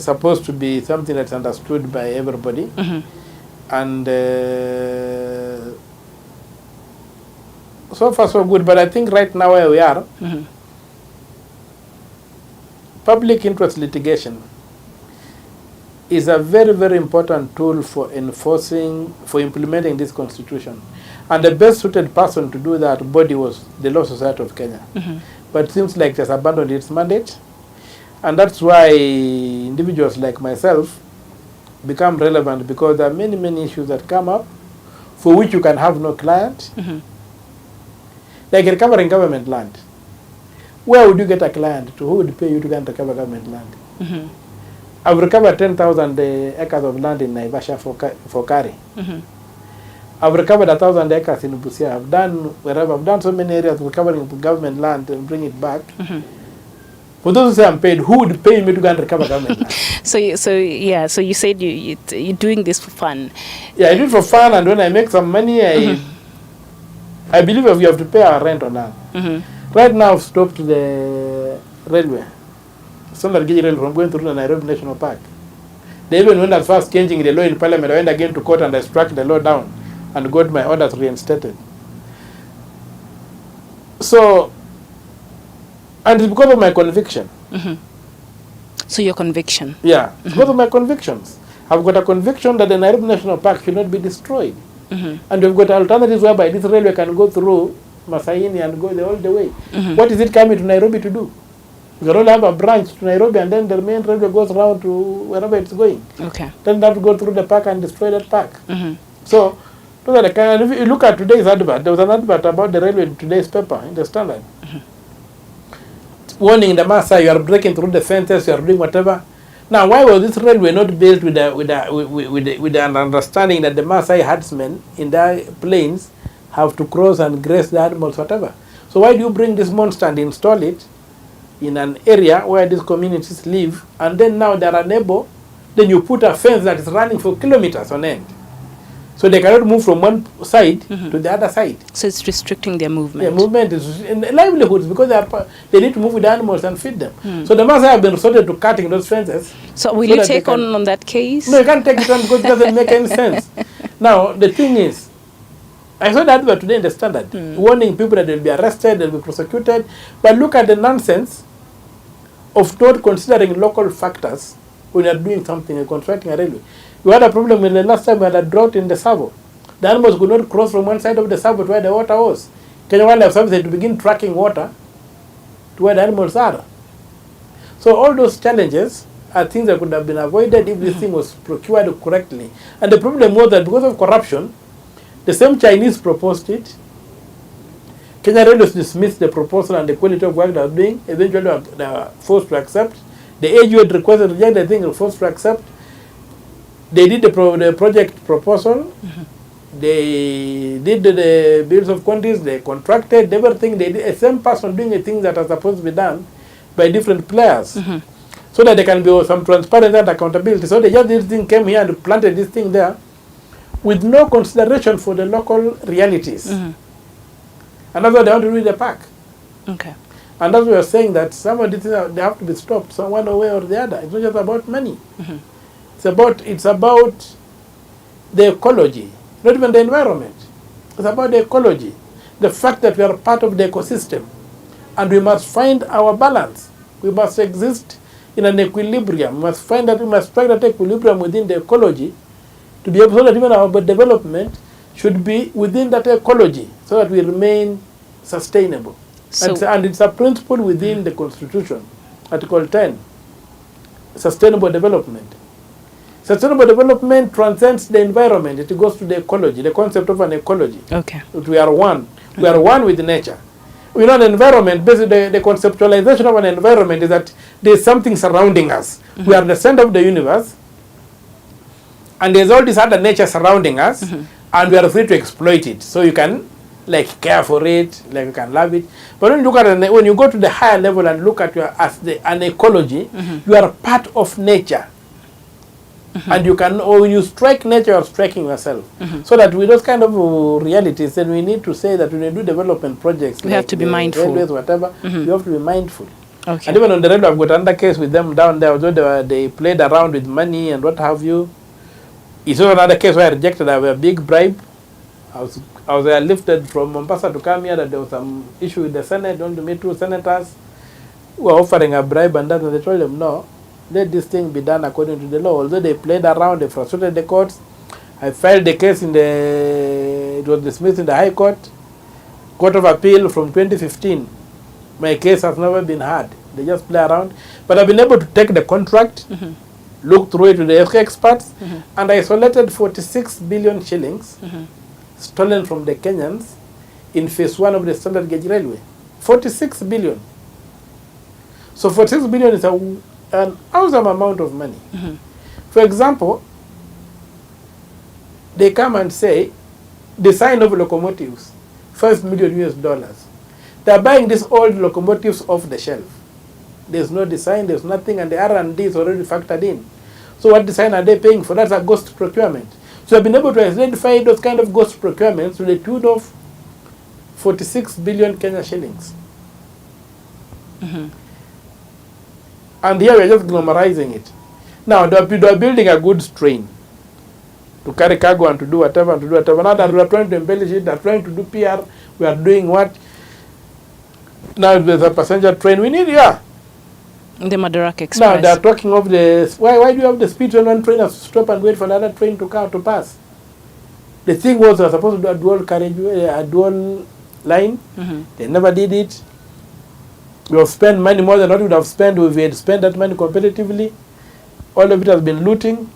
supposed to be something that's understood by everybody. And so far so good. But I think right now where we are, public interest litigation is a very, very important tool for implementing this constitution. And the best suited person to do that body was the Law Society of Kenya. But it seems like it has abandoned its mandate. And that's why individuals like myself become relevant, because there are many, many issues that come up for which you can have no client. Like recovering government land. Where would you get a client? To who would pay you to go and recover government land? I've recovered 10,000 acres of land in Naivasha for Kari. I've recovered 1,000 acres in Busia. I've done so many areas recovering government land and bring it back. For those who say I'm paid, who would pay me to go and recover government land? So you said you're doing this for fun. Yeah, I do it for fun, and when I make some money, I believe we have to pay our rent on that. Right now, I've stopped the railway. Railway from going through the Nairobi National Park. They even went as far as changing the law in Parliament. I went again to court and I struck the law down and got my orders reinstated. So, and it's because of my conviction. So your conviction? Yeah, because of my convictions. I've got a conviction that the Nairobi National Park should not be destroyed. And we've got alternatives whereby this railway can go through Masaini and go all the way. What is it coming to Nairobi to do? We can only have a branch to Nairobi, and then the main railway goes around to wherever it's going. Okay. Then they have to go through the park and destroy that park. So, if you look at today's advert, there was an advert about the railway in today's paper, in the Standard. Warning the Maasai, you are breaking through the fences, you are doing whatever. Now, why was this railway not built with an understanding that the Maasai herdsmen in their plains have to cross and graze the animals, whatever? So why do you bring this monster and install it in an area where these communities live, and then now they are unable, then you put a fence that is running for kilometers on end. So they cannot move from one side to the other side. So it's restricting their movement. Their movement is in livelihoods, because they need to move with the animals and feed them. So the Maasai have been resorted to cutting those fences. So will you take on that case? No, you can't take it on because it doesn't make any sense. Now, the thing is, I saw that today in the Standard, warning people that they'll be arrested, they'll be prosecuted. But look at the nonsense of not considering local factors when you're doing something and constructing a railway. We had a problem when the last time we had a drought in the Savo. The animals could not cross from one side of the Savo to where the water was. Kenya Wildlife Service had to begin tracking water to where the animals are. So all those challenges are things that could have been avoided if this thing was procured correctly. And the problem was that because of corruption, the same Chinese proposed it. Kenya Railways dismissed the proposal and the quality of work they were doing. Eventually, they were forced to accept. The AGU had requested reject, I think, they were forced to accept. They did the project proposal. They did the bills of quantities. They contracted everything. They did a same person doing a thing that are supposed to be done by different players, so that there can be some transparency and accountability. So they just this thing came here and planted this thing there, with no consideration for the local realities. And that's what they want to do in the park. Okay. And that's why we are saying that some of these things they have to be stopped, so one way or the other. It's not just about money. It's about the ecology, not even the environment. It's about the ecology, the fact that we are part of the ecosystem, and we must find our balance. We must exist in an equilibrium. We must strike that equilibrium within the ecology to be able, so that even our development should be within that ecology, so that we remain sustainable. And it's a principle within the Constitution, Article 10, sustainable development. Sustainable development transcends the environment. It goes to the ecology, the concept of an ecology. Okay. That we are one. We are one with nature. We know an environment, basically the conceptualization of an environment is that there is something surrounding us. We are the center of the universe. And there's all this other nature surrounding us, and we are free to exploit it. So you can like care for it, like you can love it. But when you look at it, when you go to the higher level and look at an ecology, you are part of nature. And you can, or when you strike nature, you're striking yourself. So that with those kind of realities, then we need to say that when we do development projects, we have to be mindful. Railways, whatever, you have to be mindful. Okay. And even on the railway, I've got another case with them down there, although they played around with money and what have you. It's also another case where I rejected a big bribe. I was lifted from Mombasa to come here, that there was some issue with the Senate, only to meet 2 senators who were offering a bribe, and that, and they told them, no, let this thing be done according to the law. Although they played around, they frustrated the courts. I filed the case it was dismissed in the High Court, Court of Appeal from 2015. My case has never been heard. They just play around. But I've been able to take the contract, look through it with the experts, and isolated 46 billion shillings stolen from the Kenyans in phase 1 of the standard gauge railway. 46 billion. So 46 billion is an awesome amount of money. For example, they come and say, design of locomotives, $5 million. They're buying these old locomotives off the shelf. There's no design, there's nothing, and the R&D is already factored in. So what design are they paying for? That's a ghost procurement. So I've been able to identify those kind of ghost procurements to the tune of 46 billion Kenya shillings. And here we're just glamorizing it. Now they're building a goods train to carry cargo and to do whatever and to do whatever. Now that we are trying to embellish it, they're trying to do PR, we are doing what? Now there's a passenger train. We need, The Madaraka Express. Now they're talking of the, why do you have the speed when one train has to stop and wait for another train to come to pass? The thing was, they were supposed to do a dual carriageway, a dual line. They never did it. We have spent money more than what we would have spent if we had spent that money competitively. All of it has been looting.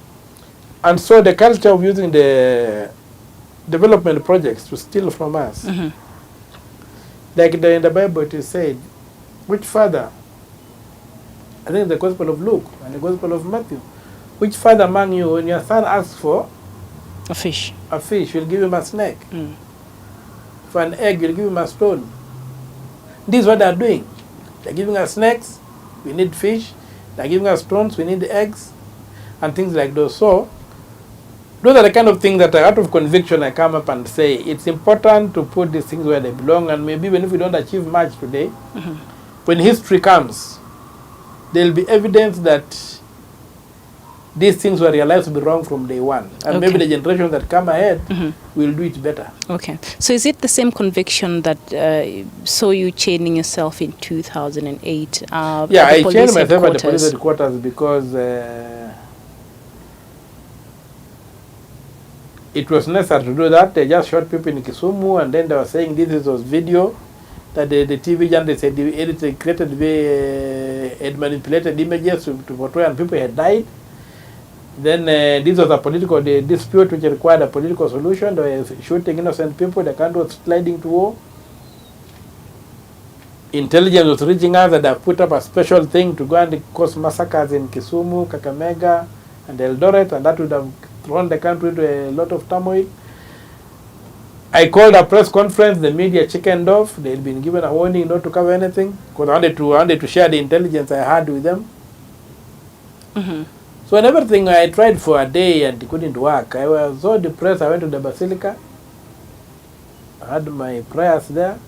And so the culture of using the development projects to steal from us. Like in the Bible it is said, which father, I think the Gospel of Luke and the Gospel of Matthew, which father among you, when your son asks for a fish, you'll give him a snake. For an egg, you'll give him a stone. This is what they're doing. They're giving us snakes, we need fish. They're giving us stones, we need eggs, and things like those. So, those are the kind of things that out of conviction I come up and say, it's important to put these things where they belong, and maybe even if we don't achieve much today, when history comes, there will be evidence that these things were realized to be wrong from day one. And maybe the generations that come ahead will do it better. Okay. So is it the same conviction that saw you chaining yourself in 2008? Yeah, I chained myself at the police headquarters because it was necessary to do that. They just shot people in Kisumu, and then they were saying this was video that the TV journalists had edited, created, had manipulated images to portray, and people had died. Then this was a political dispute which required a political solution. They were shooting innocent people. The country was sliding to war. Intelligence was reaching us that they put up a special thing to go and cause massacres in Kisumu, Kakamega, and Eldoret, and that would have thrown the country into a lot of turmoil. I called a press conference. The media chickened off. They had been given a warning not to cover anything because I wanted to share the intelligence I had with them. So and everything I tried for a day and it couldn't work. I was so depressed. I went to the Basilica. I had my prayers there.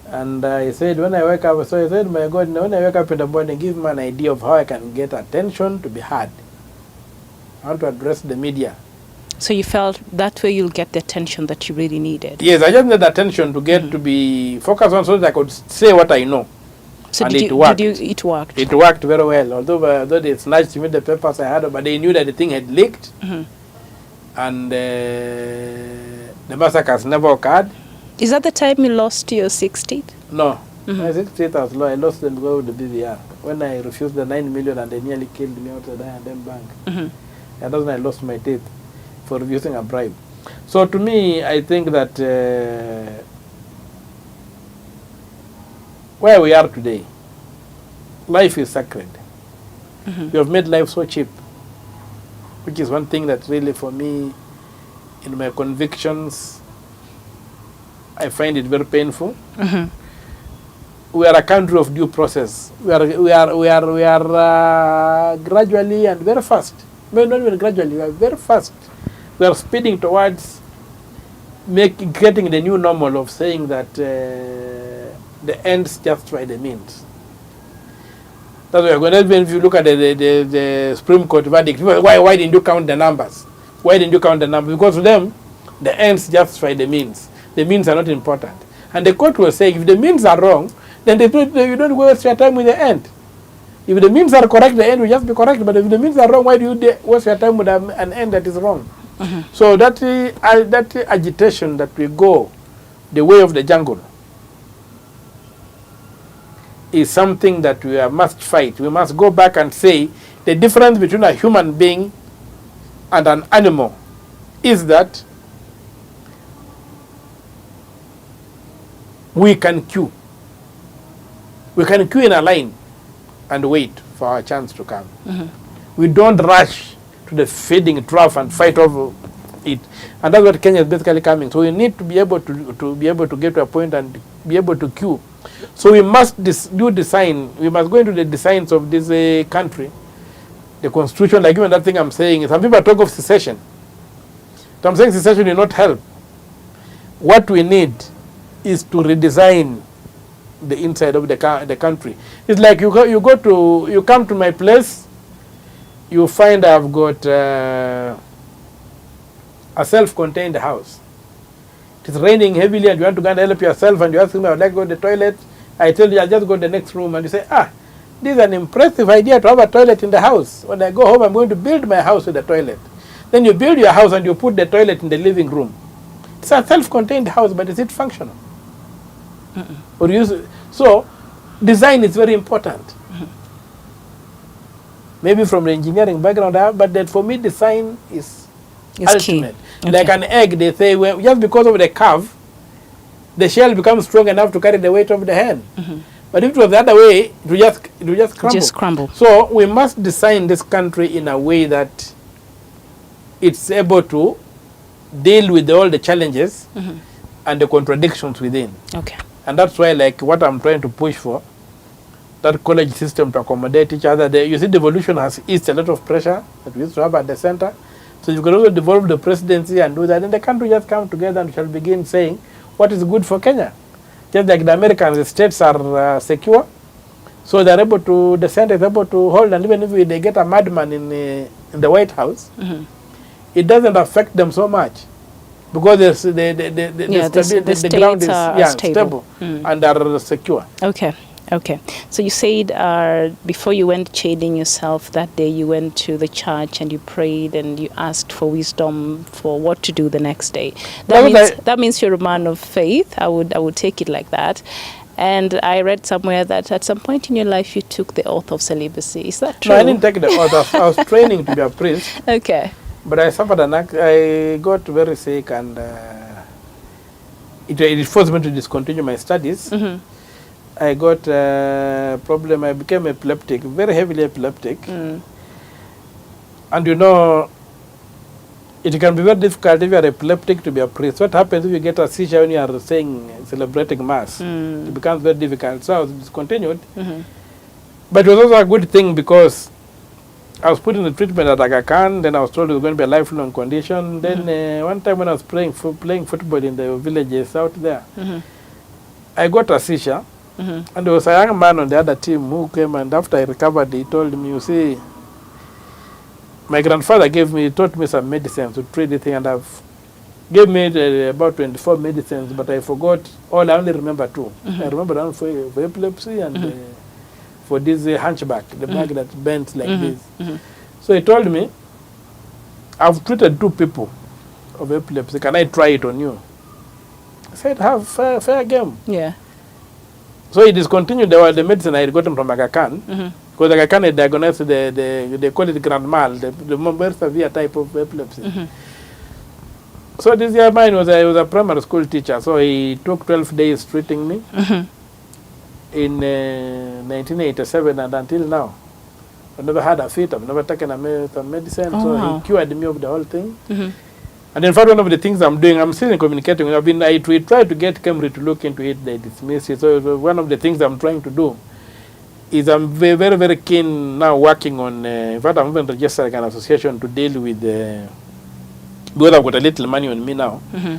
And I said, when I wake up, I said, my God, when I wake up in the morning, give me an idea of how I can get attention to be heard. I want to address the media. So you felt that way you'll get the attention that you really needed? Yes, I just need attention to get to be focused on so that I could say what I know. So and it worked. It worked? It worked very well. Although they snatched me the papers I had, but they knew that the thing had leaked. And the massacres never occurred. Is that the time you lost your 60th? No. My 60th was low. I lost them with the BVR. When I refused the 9 million and they nearly killed me outside the I&M bank. And that's when I lost my teeth for refusing a bribe. So to me, I think that where we are today, life is sacred. We have made life so cheap. which is one thing that really for me, in my convictions, I find it very painful. We are a country of due process. We are gradually and very fast. Well, not even gradually, we are very fast. We are speeding towards creating the new normal of saying that the ends justify the means. That's why if you look at the Supreme Court verdict, why didn't you count the numbers? Why didn't you count the numbers? Because to them, the ends justify the means. The means are not important. And the court was saying, if the means are wrong, then you don't waste your time with the end. If the means are correct, the end will just be correct. But if the means are wrong, why do you waste your time with an end that is wrong? So that agitation that we go the way of the jungle is something that we must fight. We must go back and say the difference between a human being and an animal is that we can queue. We can queue in a line and wait for our chance to come. We don't rush to the feeding trough and fight over it. And that's what Kenya is basically coming. So we need to be able to get to a point and be able to queue. So we must do design. We must go into the designs of this country. The constitution, like even that thing I'm saying, some people talk of secession. So I'm saying secession will not help. What we need is to redesign the inside of the country. It's like you come to my place, you find I've got a self-contained house. It is raining heavily and you want to go and help yourself and you ask me, I would like to go to the toilet. I tell you, I'll just go to the next room, and you say, this is an impressive idea to have a toilet in the house. When I go home, I'm going to build my house with a toilet. Then you build your house and you put the toilet in the living room. It's a self-contained house, but is it functional? So, design is very important. Maybe from the engineering background, but that for me, design is ultimate. Okay. Like an egg, they say, well, just because of the curve, the shell becomes strong enough to carry the weight of the hen. But if it was the other way, it will just crumble. Just crumble. So we must design this country in a way that it's able to deal with all the challenges and the contradictions within. Okay. And that's why, like, what I'm trying to push for, that college system to accommodate each other. You see, devolution has eased a lot of pressure that we used to have at the center. So you can also devolve the presidency and do that. And the country just come together and shall begin saying what is good for Kenya. Just like the Americans, the states are secure. So they're able to, the center is able to hold, and even if they get a madman in the White House, it doesn't affect them so much. Because the ground is stable and are secure. Okay. Okay. So you said before you went chaining yourself that day, you went to the church and you prayed and you asked for wisdom for what to do the next day. That means you're a man of faith. I would take it like that. And I read somewhere that at some point in your life you took the oath of celibacy. Is that true? No, I didn't take the oath. I was training to be a priest. Okay. But I suffered I got very sick, and it forced me to discontinue my studies. I got a problem. I became epileptic, very heavily epileptic. And you know, it can be very difficult if you are epileptic to be a priest. What happens if you get a seizure when you are celebrating mass? It becomes very difficult. So I was discontinued. But it was also a good thing because I was put in the treatment at Aga Khan. Then I was told it was going to be a lifelong condition. Then one time when I was playing football in the villages out there, I got a seizure. And there was a young man on the other team who came, and after I recovered, he told me, you see, my grandfather taught me some medicines to treat the thing, and I've gave me about 24 medicines, but I forgot all. I only remember 2. I remember one for epilepsy and for this hunchback, the back that bends like this. So he told me, I've treated 2 people of epilepsy. Can I try it on you? I said, have fair game. Yeah. So he discontinued the medicine I had gotten from Aga Khan, because Aga Khan had diagnosed they call it grand mal, the more severe type of epilepsy. So this young man was a primary school teacher, so he took 12 days treating me in 1987 and until now. I've never had a fit. I've never taken some medicine. Oh, So wow. he cured me of the whole thing. Mm-hmm. And in fact, one of the things I'm doing, I'm still communicating. We tried to get Cambridge to look into it. They dismissed it. So one of the things I'm trying to do is I'm very, very, very keen now working on, in fact, I'm even registered an association to deal with, because I've got a little money on me now. Mm-hmm.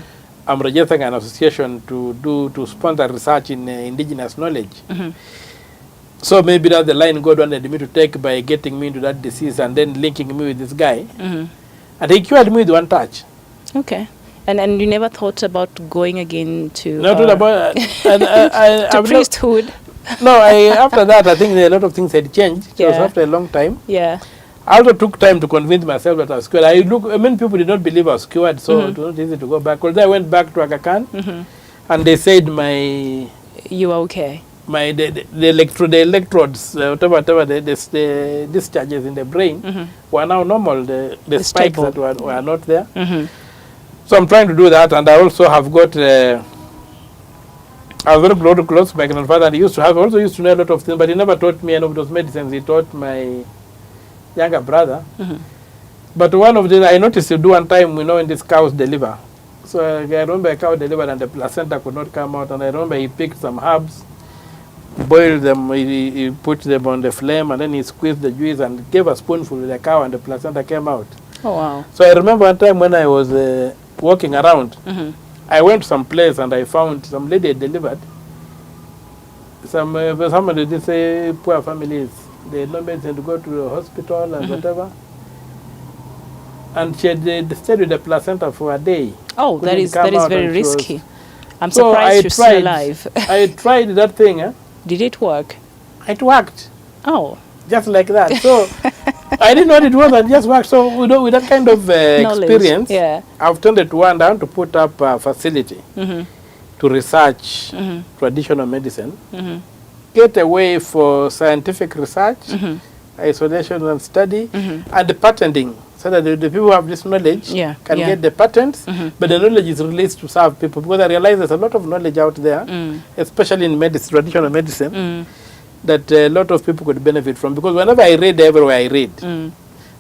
I'm registering an association to sponsor research in indigenous knowledge. Mm-hmm. So maybe that's the line God wanted me to take by getting me into that disease and then linking me with this guy. Mm-hmm. And he cured me with one touch. Okay. And you never thought about going again to Not about to priesthood? No, after that, I think a lot of things had changed. It was Yeah. after a long time. Yeah. I also took time to convince myself that I was cured. Many people did not believe I was cured, so it was not easy to go back. Because I went back to Aga Khan, and they said You are okay. the electrodes, whatever the discharges in the brain were now normal. The spikes stable. that were not there. Mm-hmm. So I'm trying to do that, and I also have got. I was very close to my grandfather. He also used to know a lot of things, but he never taught me any of those medicines. He taught my younger brother. Mm-hmm. But one of the I noticed you do one time, when these cows deliver. So I remember a cow delivered and the placenta could not come out, and I remember he picked some herbs, boiled them, he put them on the flame, and then he squeezed the juice and gave a spoonful to the cow, and the placenta came out. Oh, wow. So I remember one time when I was walking around, Mm-hmm. I went to some place and I found some lady had delivered. Somebody, they say poor families, they had no medicine to go to the hospital and whatever. And she had stayed with the placenta for a day. Oh, that is very risky. I'm So surprised you're still alive. I tried that thing. Did it work? It worked. Oh. Just like that. So I didn't know what it was, and it just worked. So with that kind of experience, Yeah. I've turned it one down to put up a facility to research traditional medicine, get away for scientific research, isolation and study, and the patenting, so that the people who have this knowledge can get the patents, but the knowledge is released to serve people. Because I realize there's a lot of knowledge out there, especially in traditional medicine, that a lot of people could benefit from. Because whenever I read, everywhere I read,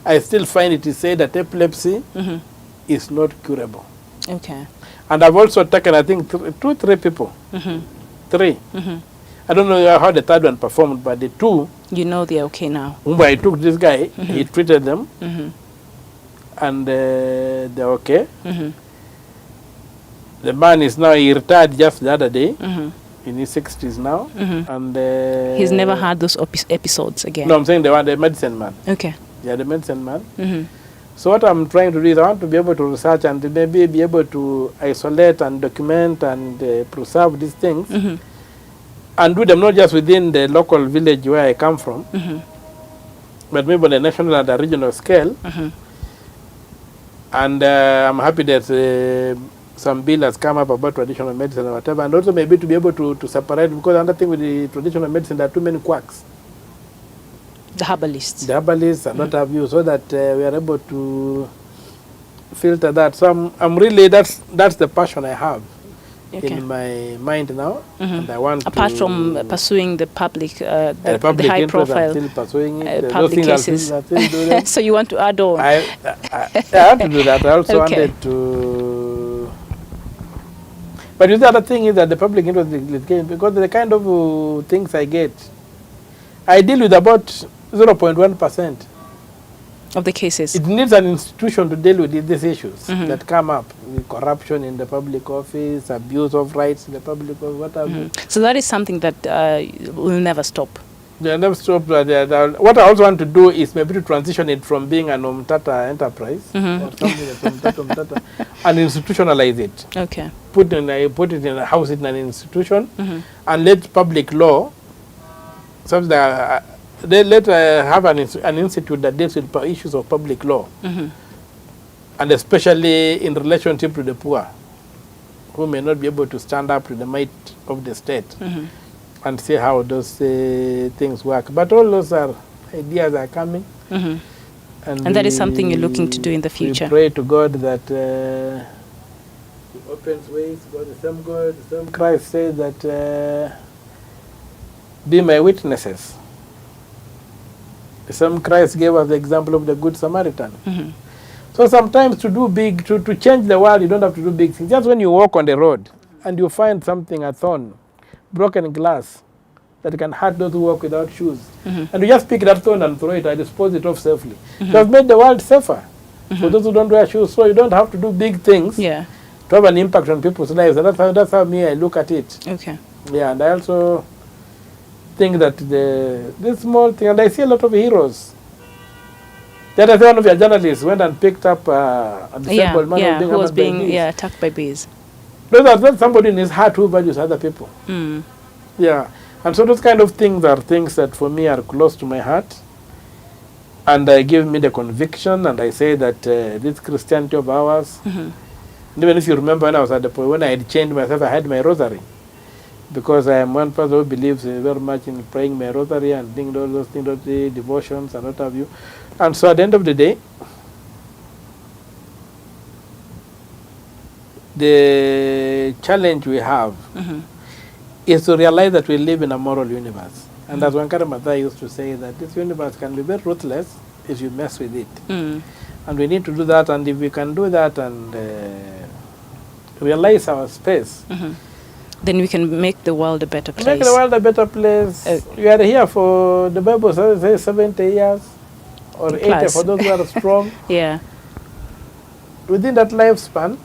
I still find it is said that epilepsy is not curable. Okay. And I've also taken, I think, 3 people. 3. I don't know how the third one performed, but the 2, You know they're okay now. I took this guy, he treated them, and they're okay. The man is now, he retired just the other day, in his 60s now. And He's never had those episodes again. No, I'm saying the medicine man. Okay. Yeah, the medicine man. So what I'm trying to do is I want to be able to research and maybe be able to isolate and document and preserve these things and do them not just within the local village where I come from, but maybe on a national and a regional scale. And I'm happy that some bill has come up about traditional medicine or whatever, and also maybe to be able to separate, because another thing with the traditional medicine, there are too many quacks. The herbalists. The herbalists are not abused, so that we are able to filter that. So I'm really, that's the passion I have in my mind now, and I want apart to, from pursuing the public, the public high interest, profile I'm still pursuing it. Those public things cases. I'll still do them. So you want to add on? I have to do that. I also Okay. wanted to. But the other thing is that the public interest is litigation, because the kind of things I get, I deal with about 0.1%. Of the cases. It needs an institution to deal with these issues that come up, with corruption in the public office, abuse of rights in the public office, what have you. So that is something that will never stop. They never stop. What I also want to do is maybe to transition it from being an Omtata enterprise or something that's Omtata, and institutionalize it. Okay. Put it in a house in an institution, and let public law, something that let have an institute that deals with issues of public law, and especially in relationship to the poor, who may not be able to stand up to the might of the state, and see how those things work. But all those ideas are coming, and that is something you're looking to do in the future. We pray to God that He opens ways. God, the same Christ says that be my witnesses. The same Christ gave us the example of the Good Samaritan. Mm-hmm. So sometimes to do big, to change the world, you don't have to do big things. Just when you walk on the road and you find something, a thorn, broken glass, that can hurt those who walk without shoes. Mm-hmm. And you just pick that stone and throw it and dispose it off safely. Mm-hmm. You have made the world safer Mm-hmm. for those who don't wear shoes. So you don't have to do big things Yeah. to have an impact on people's lives. And that's how me, I look at it. Okay. Yeah, and I also think that this small thing, and I see a lot of heroes. The other day, one of your journalists went and picked up a disabled man who was being hammered by bees. attacked by bees. Those are somebody in his heart who values other people. Mm. Yeah, and so those kind of things are things that for me are close to my heart, and give me the conviction, and I say that this Christianity of ours, Mm-hmm. and even if you remember when I was at the point when I had changed myself, I had my rosary, because I am one person who believes very much in praying my rosary and doing all those things, the devotions and what have you. And so at the end of the day, the challenge we have Mm-hmm. is to realize that we live in a moral universe. And as Wangari Maathai used to say, that this universe can be very ruthless if you mess with it. Mm. And we need to do that, and if we can do that and realize our space, Mm-hmm. Then we can make the world a better place. make the world a better place. We are here for, the Bible says 70 years or 80 Plus. for those who are strong. Yeah. Within that lifespan,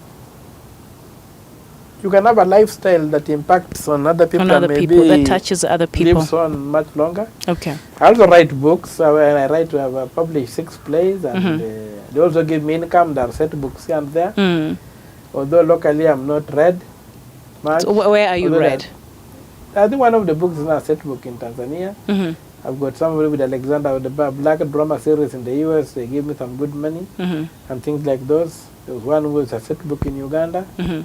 you can have a lifestyle that impacts on other people, On other and people, maybe that touches other people. lives on much longer. Okay. I also write books. When I write, I have published 6 plays, and Mhm. they also give me income. There are set books here and there. Mm. Although locally I'm not read much. So where are you Although read? I think one of the books is now a set book in Tanzania. Mm-hmm. I've got somebody with Alexander with the Black Drama series in the US. They give me some good money Mm-hmm. and things like those. There was one who was a set book in Uganda. Mm-hmm.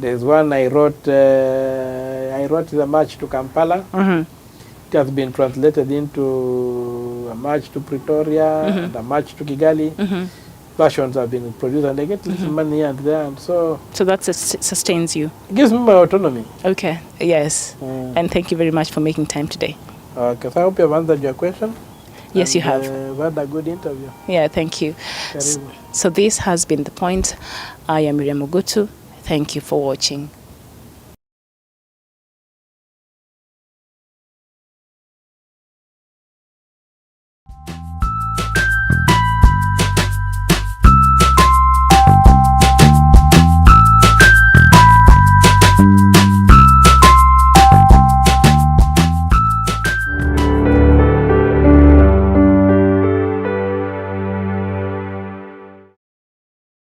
There's one I wrote the March to Kampala. Mm-hmm. It has been translated into a March to Pretoria and a March to Kigali. Mm-hmm. Versions have been produced, and I get little money here and there, and so So that sustains you. it gives me my autonomy. Okay. Yes. Mm. And thank you very much for making time today. Okay, so I hope you have answered your question. Yes, you have. We've had a good interview. Yeah, thank you. Karibu. So this has been The Point. I am Miriam Ogutu. Thank you for watching.